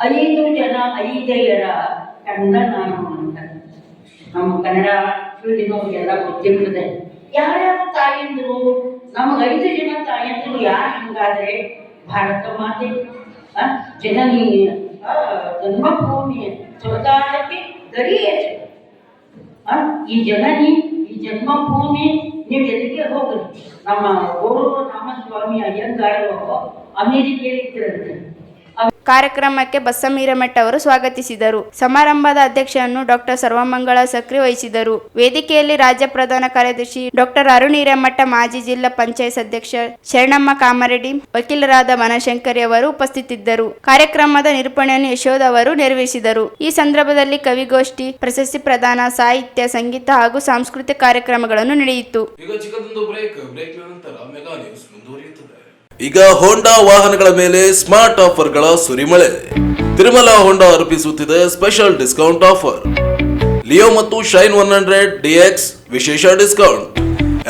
5 ಜನ 5 ಕಂದ ನಾನು ಅಂತ. ನಮ್ಮ ಕನ್ನಡ ಫೀಲ್ಡಿನವ್ರಿಗೆಲ್ಲ ಗೊತ್ತಿರ್ತದೆ. ಯಾರ್ಯಾರು ತಾಯಂದ್ರು, ನಮಗೆ 5 ಜನ ತಾಯಂದ್ರು. ಯಾರು ಹಂಗಾದ್ರೆ? ಭಾರತ ಮಾತೆ, ಜನನೀಯ ಜನ್ಮಭೂಮಿ ಸ್ವರ್ಗಾಕ್ಕೆ ಗಡಿಯೇ ಈ ಜನನಿ ಈ ಜನ್ಮಭೂಮಿ ನೀವು ಎಲ್ಲಿಗೆ ಹೋಗ್ರಿ. ನಮ್ಮ ಗೌರವ ರಾಮಸ್ವಾಮಿ ಅಯ್ಯಂಗಾರರು ಅಮೆರಿಕೆಯಲ್ಲಿದ್ದರಂತೆ. ಕಾರ್ಯಕ್ರಮಕ್ಕೆ ಬಸಮೀರಮಠ ಅವರು ಸ್ವಾಗತಿಸಿದರು. ಸಮಾರಂಭದ ಅಧ್ಯಕ್ಷವನ್ನು ಡಾಕ್ಟರ್ ಸರ್ವಮಂಗಳ ಸಕ್ರಿ ವಹಿಸಿದರು. ವೇದಿಕೆಯಲ್ಲಿ ರಾಜ್ಯ ಪ್ರಧಾನ ಕಾರ್ಯದರ್ಶಿ ಡಾಕ್ಟರ್ ಅರುಣ್ ಹಿರೇಮಠ, ಮಾಜಿ ಜಿಲ್ಲಾ ಪಂಚಾಯತ್ ಅಧ್ಯಕ್ಷ ಶರಣಮ್ಮ ಕಾಮರೆಡ್ಡಿ, ವಕೀಲರಾದ ಬನಶಂಕರಿ ಅವರು ಉಪಸ್ಥಿತಿದ್ದರು. ಕಾರ್ಯಕ್ರಮದ ನಿರೂಪಣೆಯನ್ನು ಯಶೋಧ ಅವರು ನೆರವೇರಿಸಿದರು. ಈ ಸಂದರ್ಭದಲ್ಲಿ ಕವಿಗೋಷ್ಠಿ, ಪ್ರಶಸ್ತಿ ಪ್ರದಾನ, ಸಾಹಿತ್ಯ, ಸಂಗೀತ ಹಾಗೂ ಸಾಂಸ್ಕೃತಿಕ ಕಾರ್ಯಕ್ರಮಗಳನ್ನು ನಡೆಯಿತು. ಈಗ ಚಿಕ್ಕದೊಂದು ಬ್ರೇಕ್ ನಂತರ ಮೆಗಾ ನ್ಯೂಸ್ ಮುಂದುವರಿಯುತ್ತದೆ. ಈಗ ಹೋಂಡಾ ವಾಹನಗಳ ಮೇಲೆ ಸ್ಮಾರ್ಟ್ ಆಫರ್ಗಳ ಸುರಿಮಳೆ. ತಿರುಮಲ ಹೋಂಡಾ ಅರ್ಪಿಸುತ್ತಿದೆ ಸ್ಪೆಷಲ್ ಡಿಸ್ಕೌಂಟ್ ಆಫರ್. ಲಿಯೋ ಮತ್ತು ಶೈನ್ 100 DX ವಿಶೇಷ discount.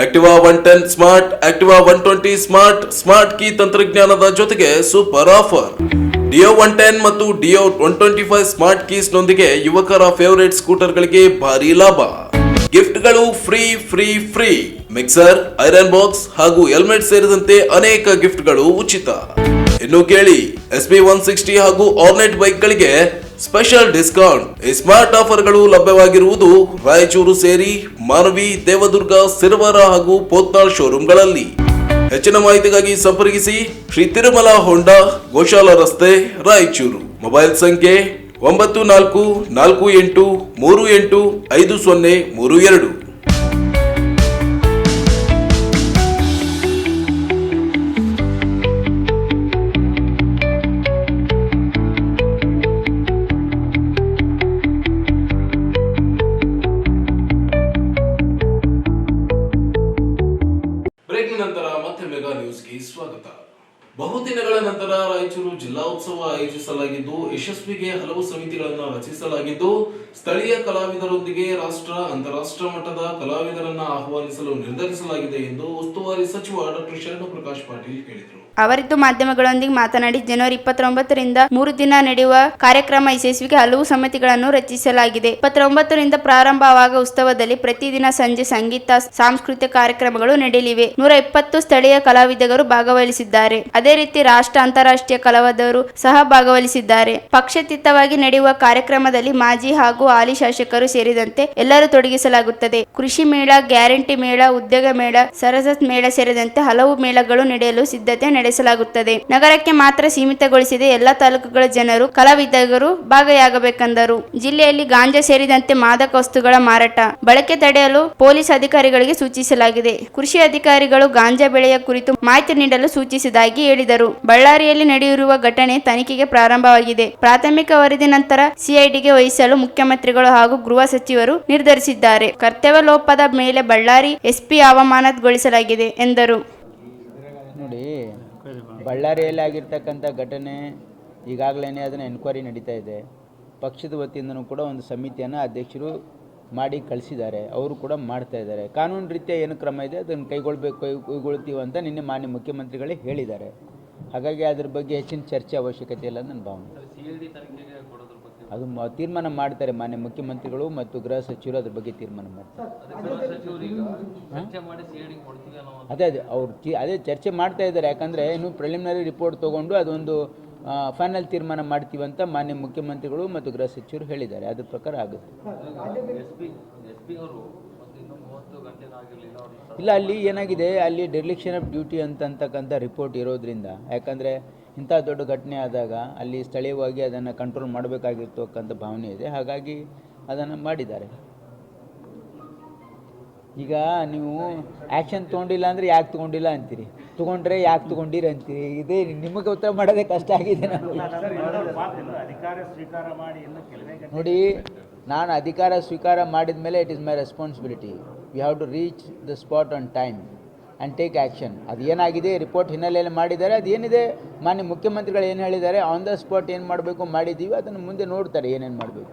Activa 110 smart, Activa 120 smart, smart key ತಂತ್ರಜ್ಞಾನದ ಜೊತೆಗೆ ಸೂಪರ್ ಆಫರ್. ಡಿಯೋ 110 ಮತ್ತು ಡಿಯೋ 125 ಸ್ಮಾರ್ಟ್ ಕೀಸ್ ನೊಂದಿಗೆ ಯುವಕರ ಫೇವರೇಟ್ ಸ್ಕೂಟರ್ಗಳಿಗೆ ಭಾರಿ ಲಾಭ. ಗಿಫ್ಟ್ಗಳು ಫ್ರೀ. ಮಿಕ್ಸರ್, ಐರನ್ ಬಾಕ್ಸ್ ಹಾಗೂ ಹೆಲ್ಮೆಟ್ ಸೇರಿದಂತೆ ಅನೇಕ ಗಿಫ್ಟ್ಗಳು ಉಚಿತ. ಇನ್ನು ಕೇಳಿ, SB 160 ಹಾಗೂ ಆರ್ನೆಟ್ ಬೈಕ್ಗಳಿಗೆ ಸ್ಪೆಷಲ್ ಡಿಸ್ಕೌಂಟ್. ಈ ಸ್ಮಾರ್ಟ್ ಆಫರ್ಗಳು ಲಭ್ಯವಾಗಿರುವುದು ರಾಯಚೂರು ಸೇರಿ ಮಾನವಿ, ದೇವದುರ್ಗ, ಸಿರವಾರ ಹಾಗೂ ಪೋತ್ನಾಳ್ ಶೋರೂಮ್ಗಳಲ್ಲಿ. ಹೆಚ್ಚಿನ ಮಾಹಿತಿಗಾಗಿ ಸಂಪರ್ಕಿಸಿ ಶ್ರೀ ತಿರುಮಲ ಹೋಂಡಾ, ಗೋಶಾಲ ರಸ್ತೆ, ರಾಯಚೂರು. ಮೊಬೈಲ್ ಸಂಖ್ಯೆ 9448385032. ಬ್ರೇಕ್ ನಂತರ ಮತ್ತೆ ಮೆಗಾ ನ್ಯೂಸ್ಗೆ ಸ್ವಾಗತ. ಬಹುದಿನಗಳ ನಂತರ ರಾಯಚೂರು ಜಿಲ್ಲಾ ಉತ್ಸವ ಆಯೋಜಿಸಲಾಗಿದ್ದು, ಯಶಸ್ವಿಗೆ ಹಲವು ಸಮಿತಿಗಳನ್ನು ರಚಿಸಲಾಗಿದ್ದು, ಸ್ಥಳೀಯ ಕಲಾವಿದರೊಂದಿಗೆ ರಾಷ್ಟ್ರ, ಅಂತಾರಾಷ್ಟ್ರ ಮಟ್ಟದ ಕಲಾವಿದರನ್ನ ಆಹ್ವಾನಿಸಲು ನಿರ್ಧರಿಸಲಾಗಿದೆ ಎಂದು ಉಸ್ತುವಾರಿ ಸಚಿವ ಡಾಕ್ಟರ್ ಶರಣಪ್ರಕಾಶ್ ಪಾಟೀಲ್ ಹೇಳಿದರು. ಅವರಿದ್ದು ಮಾಧ್ಯಮಗಳೊಂದಿಗೆ ಮಾತನಾಡಿ, ಜನವರಿ 29ರಿಂದ 3 ದಿನ ನಡೆಯುವ ಕಾರ್ಯಕ್ರಮ ಯಶಸ್ವಿಗೆ ಹಲವು ಸಮಿತಿಗಳನ್ನು ರಚಿಸಲಾಗಿದೆ. 29ರಿಂದ ಪ್ರಾರಂಭವಾಗುವ ಉತ್ಸವದಲ್ಲಿ ಪ್ರತಿದಿನ ಸಂಜೆ ಸಂಗೀತ, ಸಾಂಸ್ಕೃತಿಕ ಕಾರ್ಯಕ್ರಮಗಳು ನಡೆಯಲಿವೆ. 120 ಸ್ಥಳೀಯ ಕಲಾವಿದರು ಭಾಗವಹಿಸಿದ್ದಾರೆ. ಅದೇ ರೀತಿ ರಾಷ್ಟ್ರ, ಅಂತಾರಾಷ್ಟ್ರೀಯ ಕಲಾವಿದರು ಸಹ ಭಾಗವಹಿಸಿದ್ದಾರೆ. ಪಕ್ಷಾತೀತವಾಗಿ ನಡೆಯುವ ಕಾರ್ಯಕ್ರಮದಲ್ಲಿ ಮಾಜಿ ಹಾಗೂ ಹಾಲಿ ಶಾಸಕರು ಸೇರಿದಂತೆ ಎಲ್ಲರೂ ತೊಡಗಿಸಲಾಗುತ್ತದೆ. ಕೃಷಿ ಮೇಳ, ಗ್ಯಾರಂಟಿ ಮೇಳ, ಉದ್ಯೋಗ ಮೇಳ, ಸರಸತ್ ಮೇಳ ಸೇರಿದಂತೆ ಹಲವು ಮೇಳಗಳು ನಡೆಯಲು ಸಿದ್ಧತೆ ನಡೆಸಲಾಗುತ್ತದೆ. ನಗರಕ್ಕೆ ಮಾತ್ರ ಸೀಮಿತಗೊಳಿಸಿದೆ. ಎಲ್ಲಾ ತಾಲೂಕುಗಳ ಜನರು, ಕಲಾವಿದರು ಭಾಗಿಯಾಗಬೇಕೆಂದರು. ಜಿಲ್ಲೆಯಲ್ಲಿ ಗಾಂಜಾ ಸೇರಿದಂತೆ ಮಾದಕ ವಸ್ತುಗಳ ಮಾರಾಟ, ಬಳಕೆ ತಡೆಯಲು ಪೊಲೀಸ್ ಅಧಿಕಾರಿಗಳಿಗೆ ಸೂಚಿಸಲಾಗಿದೆ. ಕೃಷಿ ಅಧಿಕಾರಿಗಳು ಗಾಂಜಾ ಬೆಳೆಯ ಕುರಿತು ಮಾಹಿತಿ ನೀಡಲು ಸೂಚಿಸಿದಾಗಿ ಹೇಳಿದರು. ಬಳ್ಳಾರಿಯಲ್ಲಿ ನಡೆಯುವ ಘಟನೆ ತನಿಖೆಗೆ ಪ್ರಾರಂಭವಾಗಿದೆ. ಪ್ರಾಥಮಿಕ ವರದಿ ನಂತರ ಸಿಐಡಿಗೆ ವಹಿಸಲು ಮುಖ್ಯಮಂತ್ರಿಗಳು ಹಾಗೂ ಗೃಹ ಸಚಿವರು ನಿರ್ಧರಿಸಿದ್ದಾರೆ. ಕರ್ತವ್ಯ ಲೋಪದ ಮೇಲೆ ಬಳ್ಳಾರಿ ಎಸ್ಪಿ ಅವಮಾನಗೊಳಿಸಲಾಗಿದೆ ಎಂದರು. ನೋಡಿ, ಬಳ್ಳಾರಿಯಲ್ಲಿ ಆಗಿರ್ತಕ್ಕಂಥ ಘಟನೆ ಈಗಾಗಲೇ ಅದನ್ನು ಎನ್ಕ್ವೈರಿ ನಡೀತಾ ಇದೆ. ಪಕ್ಷದ ವತಿಯಿಂದನೂ ಕೂಡ ಒಂದು ಸಮಿತಿಯನ್ನು ಅಧ್ಯಕ್ಷರು ಮಾಡಿ ಕಳಿಸಿದ್ದಾರೆ. ಅವರು ಕೂಡ ಮಾಡ್ತಾ ಇದ್ದಾರೆ. ಕಾನೂನು ರೀತಿಯ ಏನು ಕ್ರಮ ಇದೆ ಅದನ್ನು ಕೈಗೊಳ್ತೀವಿ ಅಂತ ನಿನ್ನೆ ಮಾನ್ಯ ಮುಖ್ಯಮಂತ್ರಿಗಳೇ ಹೇಳಿದ್ದಾರೆ. ಹಾಗಾಗಿ ಅದ್ರ ಬಗ್ಗೆ ಹೆಚ್ಚಿನ ಚರ್ಚೆ ಅವಶ್ಯಕತೆ ಇಲ್ಲ ನನ್ನ ಭಾವನೆ. ಅದು ತೀರ್ಮಾನ ಮಾಡ್ತಾರೆ ಮಾನ್ಯ ಮುಖ್ಯಮಂತ್ರಿಗಳು ಮತ್ತು ಗೃಹ ಸಚಿವರು ಅದ್ರ ಬಗ್ಗೆ ತೀರ್ಮಾನ ಮಾಡ್ತಾರೆ. ಅದೇ ಚರ್ಚೆ ಮಾಡ್ತಾ ಇದ್ದಾರೆ. ಯಾಕಂದರೆ ಇನ್ನು ಪ್ರಿಲಿಮಿನರಿ ರಿಪೋರ್ಟ್ ತೊಗೊಂಡು ಅದೊಂದು ಫೈನಲ್ ತೀರ್ಮಾನ ಮಾಡ್ತೀವಿ ಅಂತ ಮಾನ್ಯ ಮುಖ್ಯಮಂತ್ರಿಗಳು ಮತ್ತು ಗೃಹ ಸಚಿವರು ಹೇಳಿದ್ದಾರೆ. ಅದ್ರ ಪ್ರಕಾರ ಆಗುತ್ತೆ. ಇಲ್ಲ, ಅಲ್ಲಿ ಏನಾಗಿದೆ, ಅಲ್ಲಿ ಡೆರ್ಲಿಕ್ಷನ್ ಆಫ್ ಡ್ಯೂಟಿ ಅಂತಕ್ಕಂಥ ರಿಪೋರ್ಟ್ ಇರೋದ್ರಿಂದ, ಯಾಕಂದರೆ ಇಂಥ ದೊಡ್ಡ ಘಟನೆ ಆದಾಗ ಅಲ್ಲಿ ಸ್ಥಳೀಯವಾಗಿ ಅದನ್ನು ಕಂಟ್ರೋಲ್ ಮಾಡಬೇಕಾಗಿರ್ತಕ್ಕಂಥ ಭಾವನೆ ಇದೆ. ಹಾಗಾಗಿ ಅದನ್ನು ಮಾಡಿದ್ದಾರೆ. ಈಗ ನೀವು ಆ್ಯಕ್ಷನ್ ತೊಗೊಂಡಿಲ್ಲ ಅಂದರೆ ಯಾಕೆ ತೊಗೊಂಡಿಲ್ಲ ಅಂತೀರಿ, ತೊಗೊಂಡ್ರೆ ಯಾಕೆ ತೊಗೊಂಡಿರಿ ಅಂತೀರಿ. ಇದೇ ನಿಮಗೆ ಉತ್ತರ ಮಾಡೋದೇ ಕಷ್ಟ ಆಗಿದೆ ನೋಡಿ. ನಾನು ಅಧಿಕಾರ ಸ್ವೀಕಾರ ಮಾಡಿದ ಮೇಲೆ it is my responsibility. We have to reach the spot on time and take action. ಅದು ಏನಾಗಿದೆ ರಿಪೋರ್ಟ್ ಹಿನ್ನೆಲೆಯಲ್ಲಿ ಮಾಡಿದ್ದಾರೆ. ಅದೇನಿದೆ ಮಾನ್ಯ ಮುಖ್ಯಮಂತ್ರಿಗಳು ಏನು ಹೇಳಿದ್ದಾರೆ, ಆನ್ ದ ಸ್ಪಾಟ್ ಏನು ಮಾಡಬೇಕು ಮಾಡಿದ್ದೀವಿ, ಅದನ್ನು ಮುಂದೆ ನೋಡ್ತಾರೆ ಏನೇನು ಮಾಡಬೇಕು.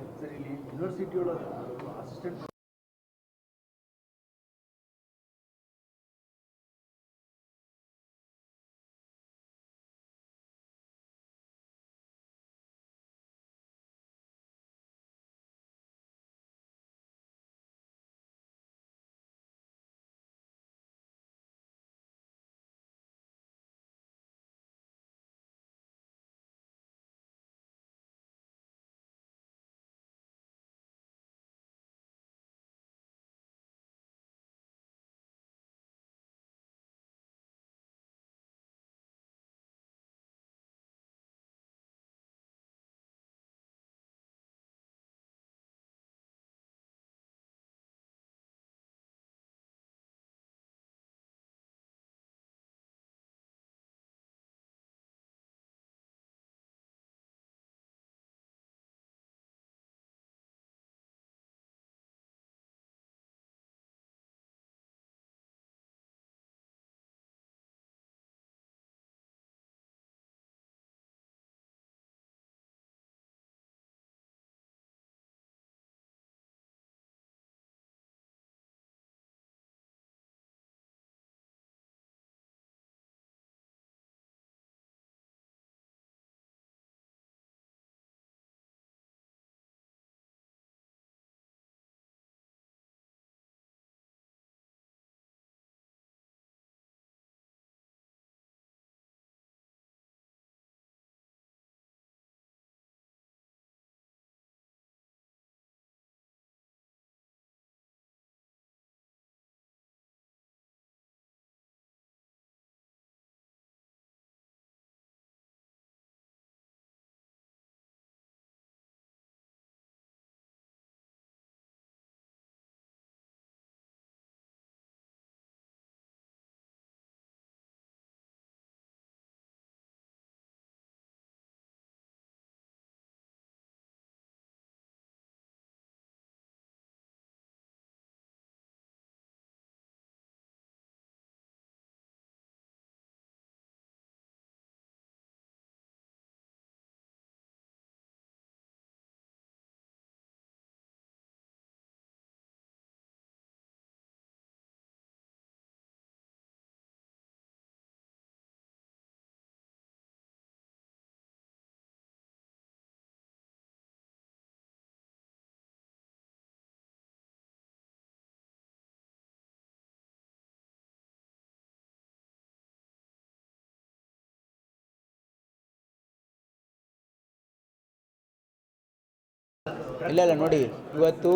ಇಲ್ಲ ನೋಡಿ, ಇವತ್ತು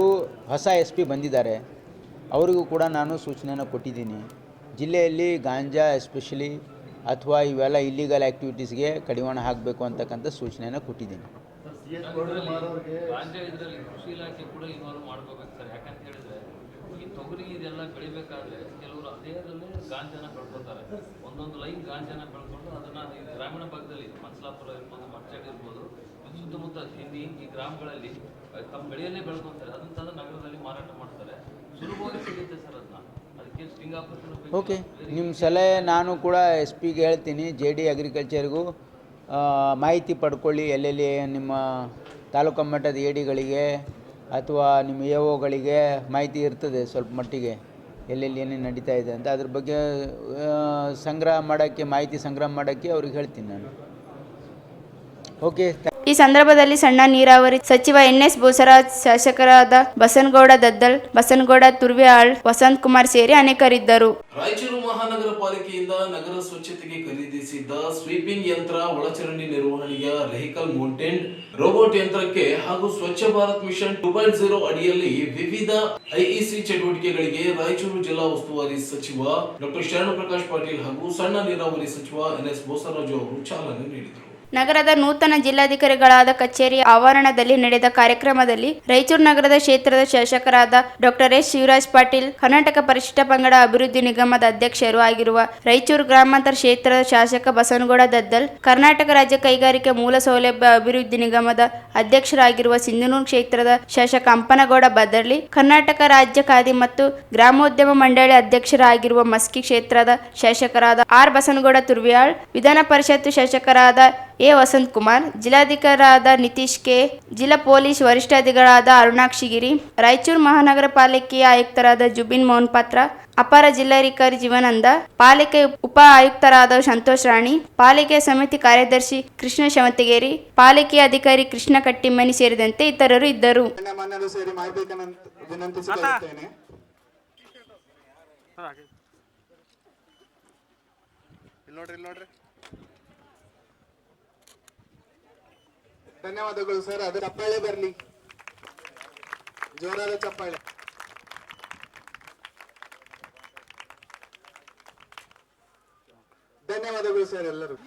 ಹೊಸ SP ಬಂದಿದ್ದಾರೆ, ಅವರಿಗೂ ಕೂಡ ನಾನು ಸೂಚನೆಯನ್ನು ಕೊಟ್ಟಿದ್ದೀನಿ. ಜಿಲ್ಲೆಯಲ್ಲಿ ಗಾಂಜಾ ಎಸ್ಪೆಷಲಿ ಅಥವಾ ಇವೆಲ್ಲ ಇಲ್ಲಿಗಲ್ ಆ್ಯಕ್ಟಿವಿಟೀಸ್ಗೆ ಕಡಿವಾಣ ಹಾಕಬೇಕು ಅಂತಕ್ಕಂಥ ಸೂಚನೆಯನ್ನು ಕೊಟ್ಟಿದ್ದೀನಿ. ಗಾಂಜಾ ಇದರಲ್ಲಿ ಕೃಷಿ ಇಲಾಖೆ ಕೂಡ ಇನ್ವಾಲ್ವ್ ಮಾಡ್ಕೋಬೇಕು ಸರ್. ಯಾಕಂತ ಹೇಳಿದ್ರೆ ಈ ತೊಗರಿ ಇದೆಲ್ಲ ಬೆಳಿಬೇಕಾದ್ರೆ ಕೆಲವರು ಅದೇರಲ್ಲೇ ಗಾಂಜಾನ ಬೆಳ್ಕೊತಾರೆ. ಒಂದೊಂದು ಲೈನ್ ಗಾಂಜಾನ ಬೆಳ್ಕೊಂಡು ಅದನ್ನ ಈ ಗ್ರಾಮೀಣ ಭಾಗದಲ್ಲಿ ಮನ್ಸಲಾಪುರ ಇರ್ಬೋದು, ಮರ್ಚಡ್ ಇರ್ಬೋದು, ಸುತ್ತಮುತ್ತ ಈ ಗ್ರಾಮಗಳಲ್ಲಿ ತಮ್ಮ ಬೆಳೆಯಲ್ಲೇ ಬೆಳ್ಕೊತಾರೆ. ಅದನ್ನ ತಂದು ನಗರದಲ್ಲಿ ಮಾರಾಟ ಮಾಡ್ತಾರೆ. ಸುಲಭವಾಗಿ ಸಿಗುತ್ತೆ ಸರ್ ಅದನ್ನ. ಅದಕ್ಕೆ ಸ್ಟಿಂಗ್ ಆಪರೇಷನ್. ಓಕೆ, ನಿಮ್ಮ ಸಲಹೆ ನಾನು ಕೂಡ SP ಗೆ ಹೇಳ್ತೀನಿ. JD ಅಗ್ರಿಕಲ್ಚರ್ಗೂ ಮಾಹಿತಿ ಪಡ್ಕೊಳ್ಳಿ. ಎಲ್ಲೆಲ್ಲಿ ನಿಮ್ಮ ತಾಲೂಕು ಮಟ್ಟದ ADಗಳಿಗೆ ಅಥವಾ ನಿಮ್ಮ AOಗಳಿಗೆ ಮಾಹಿತಿ ಇರ್ತದೆ ಸ್ವಲ್ಪ ಮಟ್ಟಿಗೆ, ಎಲ್ಲೆಲ್ಲಿ ಏನೇನು ನಡೀತಾ ಇದೆ ಅಂತ. ಅದ್ರ ಬಗ್ಗೆ ಮಾಹಿತಿ ಸಂಗ್ರಹ ಮಾಡೋಕ್ಕೆ ಅವ್ರಿಗೆ ಹೇಳ್ತೀನಿ ನಾನು. ಓಕೆ. ಈ ಸಂದರ್ಭದಲ್ಲಿ ಸಣ್ಣ ನೀರಾವರಿ ಸಚಿವ NS ಬೋಸರಾಜ್, ಶಾಸಕರಾದ ಬಸನಗೌಡ ದದ್ದಲ್, ಬಸನಗೌಡ ತುರ್ವಿಯಾಳ್, ವಸಂತ್ ಕುಮಾರ್ ಸೇರಿ ಅನೇಕರಿದ್ದರು. ರಾಯಚೂರು ಮಹಾನಗರ ಪಾಲಿಕೆಯಿಂದ ನಗರ ಸ್ವಚ್ಛತೆಗೆ ಖರೀದಿಸಿದ್ದ ಸ್ವೀಪಿಂಗ್ ಯಂತ್ರ, ಒಳಚರಂಡಿ ನಿರ್ವಹಣೆಯ ವೆಹಿಕಲ್ ಮೌಂಟೆಡ್ ರೋಬೋಟ್ ಯಂತ್ರಕ್ಕೆ ಹಾಗೂ ಸ್ವಚ್ಛ ಭಾರತ್ ಮಿಷನ್ 2.0 ಅಡಿಯಲ್ಲಿ ವಿವಿಧ IEC ಚಟುವಟಿಕೆಗಳಿಗೆ ರಾಯಚೂರು ಜಿಲ್ಲಾ ಉಸ್ತುವಾರಿ ಸಚಿವ ಡಾಕ್ಟರ್ ಶರಣಪ್ರಕಾಶ್ ಪಾಟೀಲ್ ಹಾಗೂ ಸಣ್ಣ ನೀರಾವರಿ ಸಚಿವ NS ಬೋಸರಾಜು ಅವರು ಚಾಲನೆ ನೀಡಿದರು. ನಗರದ ನೂತನ ಜಿಲ್ಲಾಧಿಕಾರಿಗಳಾದ ಕಚೇರಿಯ ಆವರಣದಲ್ಲಿ ನಡೆದ ಕಾರ್ಯಕ್ರಮದಲ್ಲಿ ರಾಯಚೂರು ನಗರದ ಕ್ಷೇತ್ರದ ಶಾಸಕರಾದ ಡಾಕ್ಟರ್ S ಶಿವರಾಜ್ ಪಾಟೀಲ್, ಕರ್ನಾಟಕ ಪರಿಶಿಷ್ಟ ಪಂಗಡ ಅಭಿವೃದ್ಧಿ ನಿಗಮದ ಅಧ್ಯಕ್ಷರು ಆಗಿರುವ ರಾಯಚೂರು ಗ್ರಾಮಾಂತರ ಕ್ಷೇತ್ರದ ಶಾಸಕ ಬಸನಗೌಡ ದದ್ದಲ್, ಕರ್ನಾಟಕ ರಾಜ್ಯ ಕೈಗಾರಿಕೆ ಮೂಲ ಸೌಲಭ್ಯ ಅಭಿವೃದ್ಧಿ ನಿಗಮದ ಅಧ್ಯಕ್ಷರಾಗಿರುವ ಸಿಂಧನೂರು ಕ್ಷೇತ್ರದ ಶಾಸಕ ಅಂಪನಗೌಡ ಬದರ್ಲಿ, ಕರ್ನಾಟಕ ರಾಜ್ಯ ಖಾದಿ ಮತ್ತು ಗ್ರಾಮೋದ್ಯಮ ಮಂಡಳಿ ಅಧ್ಯಕ್ಷರಾಗಿರುವ ಮಸ್ಕಿ ಕ್ಷೇತ್ರದ ಶಾಸಕರಾದ R ಬಸನಗೌಡ ತುರ್ವಿಯಾಳ್, ವಿಧಾನ ಪರಿಷತ್ ಶಾಸಕರಾದ A ವಸಂತ್ ಕುಮಾರ್, ಜಿಲ್ಲಾಧಿಕಾರಿಯಾದ ನಿತೀಶ್ ಕೆ, ಜಿಲ್ಲಾ ಪೊಲೀಸ್ ವರಿಷ್ಠಾಧಿಕಾರಿಗಳಾದ ಅರುಣಾಕ್ಷಿಗಿರಿ, ರಾಯಚೂರು ಮಹಾನಗರ ಪಾಲಿಕೆಯ ಆಯುಕ್ತರಾದ ಜುಬಿನ್ ಮೋಹನ್ ಪಾತ್ರ, ಅಪರ ಜಿಲ್ಲಾಧಿಕಾರಿ ಜೀವನಂದ, ಪಾಲಿಕೆ ಉಪ ಆಯುಕ್ತರಾದ ಸಂತೋಷ್ ರಾಣಿ, ಪಾಲಿಕೆ ಸಮಿತಿ ಕಾರ್ಯದರ್ಶಿ ಕೃಷ್ಣ ಶವಂತಗೇರಿ, ಪಾಲಿಕೆಯ ಅಧಿಕಾರಿ ಕೃಷ್ಣ ಕಟ್ಟಿಮನಿ ಸೇರಿದಂತೆ ಇತರರು ಇದ್ದರು. ಧನ್ಯವಾದಗಳು ಸರ್. ಅದು ಚಪ್ಪಾಳೆ ಬರಲಿ, ಜೋರಾದ ಚಪ್ಪಾಳೆ. ಧನ್ಯವಾದಗಳು ಸರ್ ಎಲ್ಲರೂ.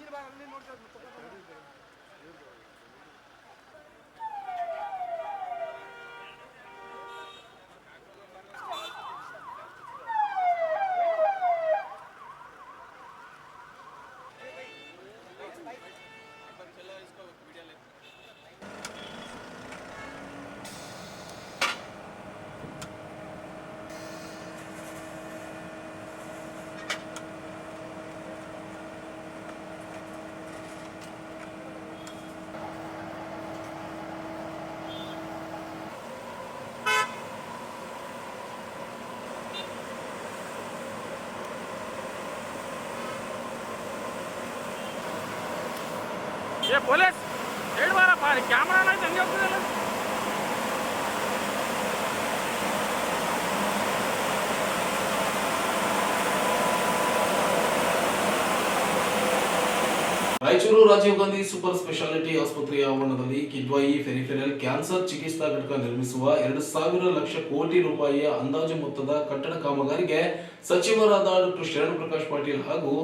ಪೊಲೀಸ್ ಹೇಳ್ಬಾರಪ್ಪ, ಕ್ಯಾಮ್ರಾ ಹಂಗೆ ಹೋಗ್ತದಲ್ಲ. ರಾಯಚೂರು ರಾಜೀವ್ ಗಾಂಧಿ ಸೂಪರ್ ಸ್ಪೆಷಾಲಿಟಿ ಆಸ್ಪತ್ರೆಯ ಆವರಣದಲ್ಲಿ ಕಿದ್ವಾಯಿ ಫೆರಿಫೆರಲ್ ಕ್ಯಾನ್ಸರ್ ಚಿಕಿತ್ಸಾ ಘಟಕ ನಿರ್ಮಿಸುವ 2,000 ಲಕ್ಷ ಕೋಟಿ ರೂಪಾಯಿಯ ಅಂದಾಜು ಮೊತ್ತದ ಕಟ್ಟಡ ಕಾಮಗಾರಿಗೆ ಸಚಿವರಾದ ಡಾಕ್ಟರ್ ಶರಣಪ್ರಕಾಶ್ ಪಾಟೀಲ್ ಹಾಗೂ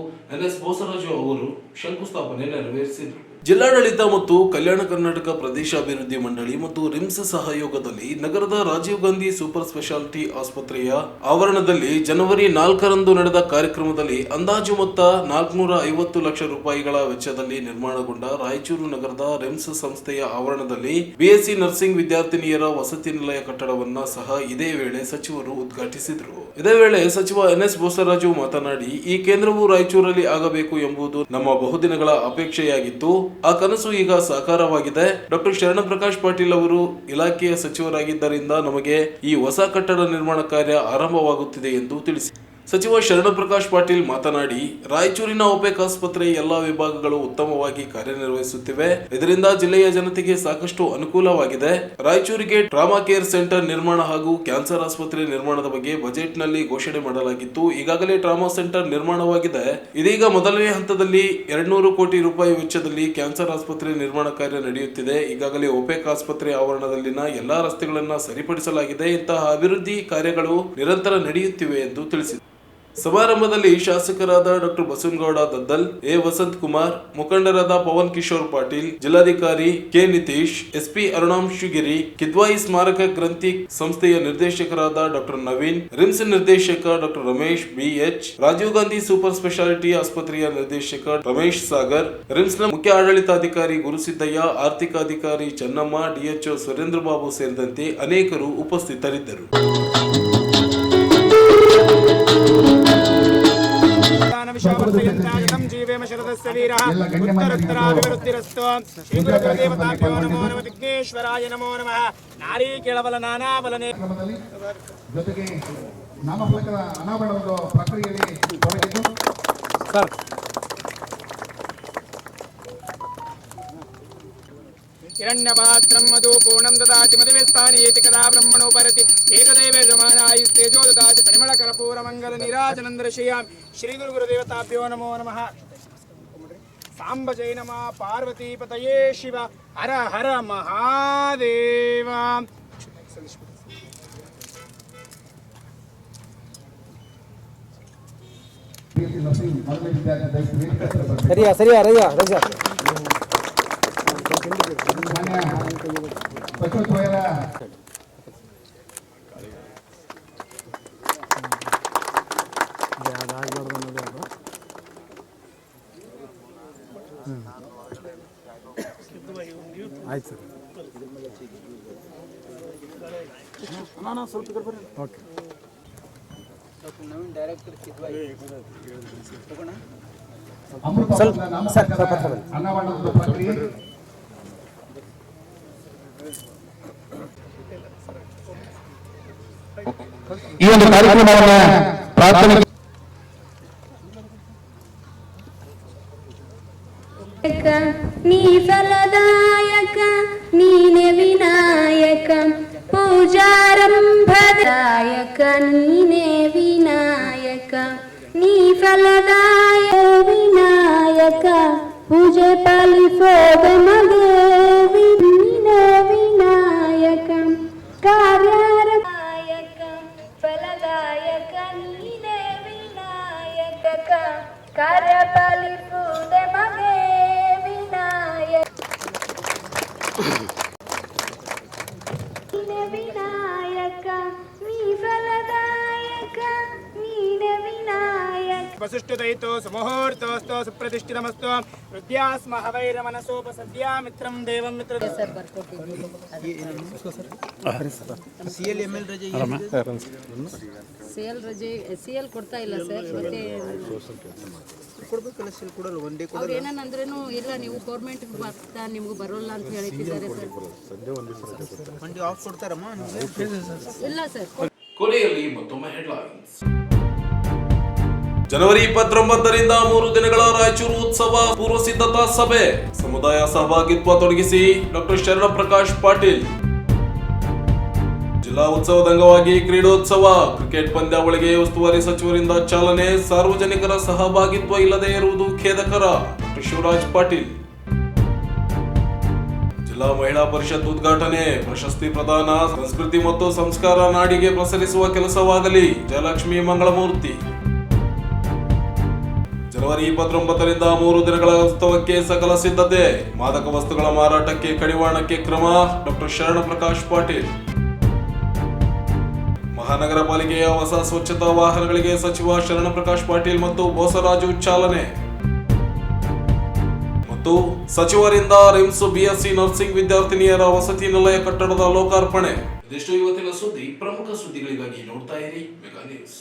NS ಬೋಸರಾಜು ಅವರು ಶಂಕುಸ್ಥಾಪನೆ ನೆರವೇರಿಸಿದರು. ಜಿಲ್ಲಾಡಳಿತ ಮತ್ತು ಕಲ್ಯಾಣ ಕರ್ನಾಟಕ ಪ್ರದೇಶಾಭಿವೃದ್ಧಿ ಮಂಡಳಿ ಮತ್ತು ರಿಮ್ಸ್ ಸಹಯೋಗದಲ್ಲಿ ನಗರದ ರಾಜೀವ್ ಗಾಂಧಿ ಸೂಪರ್ ಸ್ಪೆಷಾಲಿಟಿ ಆಸ್ಪತ್ರೆಯ ಆವರಣದಲ್ಲಿ ಜನವರಿ 4ರಂದು ನಡೆದ ಕಾರ್ಯಕ್ರಮದಲ್ಲಿ ಅಂದಾಜು ಮೊತ್ತ 450 ಲಕ್ಷ ರೂಪಾಯಿಗಳ ವೆಚ್ಚದಲ್ಲಿ ನಿರ್ಮಾಣಗೊಂಡ ರಾಯಚೂರು ನಗರದ ರಿಮ್ಸ್ ಸಂಸ್ಥೆಯ ಆವರಣದಲ್ಲಿ BSc ನರ್ಸಿಂಗ್ ವಿದ್ಯಾರ್ಥಿನಿಯರ ವಸತಿ ನಿಲಯ ಕಟ್ಟಡವನ್ನ ಸಹ ಇದೇ ವೇಳೆ ಸಚಿವರು ಉದ್ಘಾಟಿಸಿದರು. ಇದೇ ವೇಳೆ ಸಚಿವ NS ಬೋಸರಾಜು ಮಾತನಾಡಿ, ಈ ಕೇಂದ್ರವು ರಾಯಚೂರಲ್ಲಿ ಆಗಬೇಕು ಎಂಬುದು ನಮ್ಮ ಬಹುದಿನಗಳ ಅಪೇಕ್ಷೆಯಾಗಿತ್ತು. ಆ ಕನಸು ಈಗ ಸಾಕಾರವಾಗಿದೆ. ಡಾಕ್ಟರ್ ಶರಣಪ್ರಕಾಶ್ ಪಾಟೀಲ್ ಅವರು ಇಲಾಖೆಯ ಸಚಿವರಾಗಿದ್ದರಿಂದ ನಮಗೆ ಈ ಹೊಸ ಕಟ್ಟಡ ನಿರ್ಮಾಣ ಕಾರ್ಯ ಆರಂಭವಾಗುತ್ತಿದೆ ಎಂದು ತಿಳಿಸಿದರು. ಸಚಿವ ಶರಣಪ್ರಕಾಶ್ ಪಾಟೀಲ್ ಮಾತನಾಡಿ, ರಾಯಚೂರಿನ ಒಪೆಕ್ ಆಸ್ಪತ್ರೆ ಎಲ್ಲಾ ವಿಭಾಗಗಳು ಉತ್ತಮವಾಗಿ ಕಾರ್ಯನಿರ್ವಹಿಸುತ್ತಿವೆ. ಇದರಿಂದ ಜಿಲ್ಲೆಯ ಜನತೆಗೆ ಸಾಕಷ್ಟು ಅನುಕೂಲವಾಗಿದೆ. ರಾಯಚೂರಿಗೆ ಟ್ರಾಮಾ ಕೇರ್ ಸೆಂಟರ್ ನಿರ್ಮಾಣ ಹಾಗೂ ಕ್ಯಾನ್ಸರ್ ಆಸ್ಪತ್ರೆ ನಿರ್ಮಾಣದ ಬಗ್ಗೆ ಬಜೆಟ್ನಲ್ಲಿ ಘೋಷಣೆ ಮಾಡಲಾಗಿತ್ತು. ಈಗಾಗಲೇ ಟ್ರಾಮಾ ಸೆಂಟರ್ ನಿರ್ಮಾಣವಾಗಿದೆ. ಇದೀಗ ಮೊದಲನೇ ಹಂತದಲ್ಲಿ 200 ಕೋಟಿ ರೂಪಾಯಿ ವೆಚ್ಚದಲ್ಲಿ ಕ್ಯಾನ್ಸರ್ ಆಸ್ಪತ್ರೆ ನಿರ್ಮಾಣ ಕಾರ್ಯ ನಡೆಯುತ್ತಿದೆ. ಈಗಾಗಲೇ ಒಪೆಕ್ ಆಸ್ಪತ್ರೆ ಆವರಣದಲ್ಲಿನ ಎಲ್ಲಾ ರಸ್ತೆಗಳನ್ನ ಸರಿಪಡಿಸಲಾಗಿದೆ. ಇಂತಹ ಅಭಿವೃದ್ಧಿ ಕಾರ್ಯಗಳು ನಿರಂತರ ನಡೆಯುತ್ತಿವೆ ಎಂದು ತಿಳಿಸಿದರು. ಸಮಾರಂಭದಲ್ಲಿ ಶಾಸಕರಾದ ಡಾಕ್ಟರ್ ಬಸವನಗೌಡ ದದ್ದಲ್, ಎ ವಸಂತ್ ಕುಮಾರ್, ಮುಖಂಡರಾದ ಪವನ್ ಕಿಶೋರ್ ಪಾಟೀಲ್, ಜಿಲ್ಲಾಧಿಕಾರಿ ಕೆ ನಿತೀಶ್, ಎಸ್ಪಿ ಅರುಣಾಂಶುಗಿರಿ, ಕಿದ್ವಾಯಿ ಸ್ಮಾರಕ ಗ್ರಂಥಿ ಸಂಸ್ಥೆಯ ನಿರ್ದೇಶಕರಾದ ಡಾಕ್ಟರ್ ನವೀನ್, ರಿಮ್ಸ್ ನಿರ್ದೇಶಕ doctor Ramesh BH, Rajiv Gandhi super speciality ಆಸ್ಪತ್ರೆಯ ನಿರ್ದೇಶಕ ರಮೇಶ್ ಸಾಗರ್, ರಿಮ್ಸ್ನ ಮುಖ್ಯ ಆಡಳಿತಾಧಿಕಾರಿ ಗುರುಸಿದ್ದಯ್ಯ, ಆರ್ಥಿಕ ಅಧಿಕಾರಿ ಚೆನ್ನಮ್ಮ, ಡಿಎಚ್ಒ ಸುರೇಂದ್ರ ಬಾಬು ಸೇರಿದಂತೆ ಅನೇಕರು ಉಪಸ್ಥಿತರಿದ್ದರು. ಜೀವೇಮ ಶರದಸ್ಯ ವೀರಃ ಉತ್ತರೋತ್ತರಾಭಿವೃದ್ಧಿರಸ್ತು. ಶ್ರೀ ಗುರುದೇವತಾಭ್ಯೋ ನಮೋ ನಮಃ. ವಿಘ್ನೇಶ್ವರಾಯ ನಮೋ ನಮಃ. ನಾರೀ ಕೇಳಬಲ ನಾನಾ ಬಲನೆ ಜೊತೆಗೆ ನಾಮಫಲಕದ ಅನಾವರಣದ ಪ್ರಕ್ರಿಯೆಯಲ್ಲಿ ತೊಡಗಿದ್ದು ಹಿರಣ್ಯಪಾತ್ರಂ ಮಧು ಪೂರ್ಣಂ ದದಾತಿ ಮದುವೆಸ್ಥಾನಿ ಏತಿ ಕದಾ ಬ್ರಹ್ಮಣೋ ಪರತಿ ಏಕದೇವ ಯಜಮಾನಾಯುಸ್ತೇಜೋ ದದಾತಿ ಪರಿಮಳ ಕರ್ಪೂರ ಮಂಗಲ ನೀರಾಜನಂದರ ಶ್ರೀಯಾಮ್. ಶ್ರೀ ಗುರುದೇವತಾಭ್ಯೋ ನಮೋ ನಮಃ. ಸಾಂಬ ಜೈ ನಮಃ. ಪಾರ್ವತಿ ಪತಯೇ ಶಿವ. ಹರ ಹರ ಮಹಾದೇವ. ಸರಿಯಾ ಆಯ್ತು ಸರ್. ಓಕೆ. ಅನ್ನವಣ್ಣದ ಪ್ರಕ್ರಿಯೆ ಈ ಒಂದು ಕಾರ್ಯಕ್ರಮವನ್ನು ಪ್ರಾಥಮಿಕ ನೀ ಫಲದಾಯಕ ನೀನೆ ವಿನಾಯಕ ಪೂಜಾರಂಭದಾಯಕ ನೀನೆ ವಿನಾಯಕ ನೀ ಫಲದಾಯ ವಿನಾಯಕ ಪೂಜೆ ಪಾಲಿಸೋದ ಮಗೇವಿ ನೀನೆ ವಿನಾಯಕ ಕಾರ್ಯಾರಂಭಾಯಕ ಫಲದಾಯಕ ನೀನೆ ವಿನಾಯಕ ಕಾರ್ಯ ಪಾಲಿಸುವುದ ಮಗೇ ವಿನಾಯಕ ನೀ ಫಲದಾಯಕ ನೀನೆ ವಿನಾಯಕ. ವಸುಷ್ಠುದಯಿತೋ ಸುಮುಹೂರ್ತೋಸ್ತೋ ಸುಪ್ರತಿಷ್ಠಿತಮಸ್ತು. ಹೃದಯಾಸ್ಮ ಹವೈರ ಮನಸೋಪಸದ್ಯಾ ಮಿತ್ರಂ ದೇವಂ ಮಿತ್ರ. ಸಿಎಲ್ ರಜೆ ಸಿಎಲ್ ಕೊಡ್ತಾ ಇಲ್ಲ ಸರ್. ಮತ್ತೆ ಕೊಡ್ಬೇಕಲ್ಲ, ಸಿಲ್ ಕೊಡಲ್ಲ. ಒಂದೇ ಅವ್ರು ಏನಂದ್ರೇನು ಇಲ್ಲ ನೀವು ಗೌರ್ಮೆಂಟ್ ಬರ್ತಾ ನಿಮ್ಗೆ ಬರೋಲ್ಲ ಅಂತ ಹೇಳ್ತಿದ್ದಾರೆ ಸರ್. ಮಂಡಿ ಆಫ್ ಕೊಡ್ತಾರಮ್ಮ? ಇಲ್ಲ ಸರ್. ಕೊನೆಯಲ್ಲಿ ಮತ್ತೊಮ್ಮೆ ಹೆಡ್ಲೈನ್ಸ್. ಜನವರಿ 29ರಿಂದ 3 ದಿನಗಳ ರಾಯಚೂರು ಉತ್ಸವ ಪೂರ್ವ ಸಿದ್ಧತಾ ಸಭೆ. ಸಮುದಾಯ ಸಹಭಾಗಿತ್ವ ತೊಡಗಿಸಿ ಡಾಕ್ಟರ್ ಶರಣಪ್ರಕಾಶ್ ಪಾಟೀಲ್. ಜಿಲ್ಲಾ ಉತ್ಸವದ ಅಂಗವಾಗಿ ಕ್ರೀಡೋತ್ಸವ, ಕ್ರಿಕೆಟ್ ಪಂದ್ಯಾವಳಿಗೆ ಉಸ್ತುವಾರಿ ಸಚಿವರಿಂದ ಚಾಲನೆ. ಸಾರ್ವಜನಿಕರ ಸಹಭಾಗಿತ್ವ ಇಲ್ಲದೆ ಇರುವುದು ಖೇದಕರ. ಡಾಕ್ಟರ್ ಶಿವರಾಜ್ ಪಾಟೀಲ್. ಜಿಲ್ಲಾ ಮಹಿಳಾ ಪರಿಷತ್ ಉದ್ಘಾಟನೆ, ಪ್ರಶಸ್ತಿ ಪ್ರದಾನ. ಸಂಸ್ಕೃತಿ ಮತ್ತು ಸಂಸ್ಕಾರ ನಾಡಿಗೆ ಪ್ರಸರಿಸುವ ಕೆಲಸವಾಗಲಿ. ಜಯಲಕ್ಷ್ಮಿ ಮಂಗಳಮೂರ್ತಿ. ಜನವರಿ 29ರಿಂದ 3 ದಿನಗಳ ಉತ್ಸವಕ್ಕೆ ಸಕಲ ಸಿದ್ಧತೆ. ಮಾದಕ ವಸ್ತುಗಳ ಮಾರಾಟಕ್ಕೆ ಕಡಿವಾಣಕ್ಕೆ ಕ್ರಮ. ಡಾಕ್ಟರ್ ಶರಣಪ್ರಕಾಶ್ ಪಾಟೀಲ್. ಮಹಾನಗರ ಪಾಲಿಕೆಯ ಹೊಸ ಸ್ವಚ್ಛತಾ ವಾಹನಗಳಿಗೆ ಸಚಿವ ಶರಣಪ್ರಕಾಶ್ ಪಾಟೀಲ್ ಮತ್ತು ಬೋಸರಾಜು ಚಾಲನೆ. ಮತ್ತು ಸಚಿವರಿಂದ ರಿಮ್ಸ್ ಬಿಎಸ್ಸಿ ನರ್ಸಿಂಗ್ ವಿದ್ಯಾರ್ಥಿನಿಯರ ವಸತಿ ನಿಲಯ ಕಟ್ಟಡದ ಲೋಕಾರ್ಪಣೆ. ಇದಿಷ್ಟು ಇವತ್ತಿನ ಸುದ್ದಿ. ಪ್ರಮುಖ ಸುದ್ದಿಗಳಿಗಾಗಿ ನೋಡ್ತಾ ಇರಿ ಮೆಗಾ ನ್ಯೂಸ್.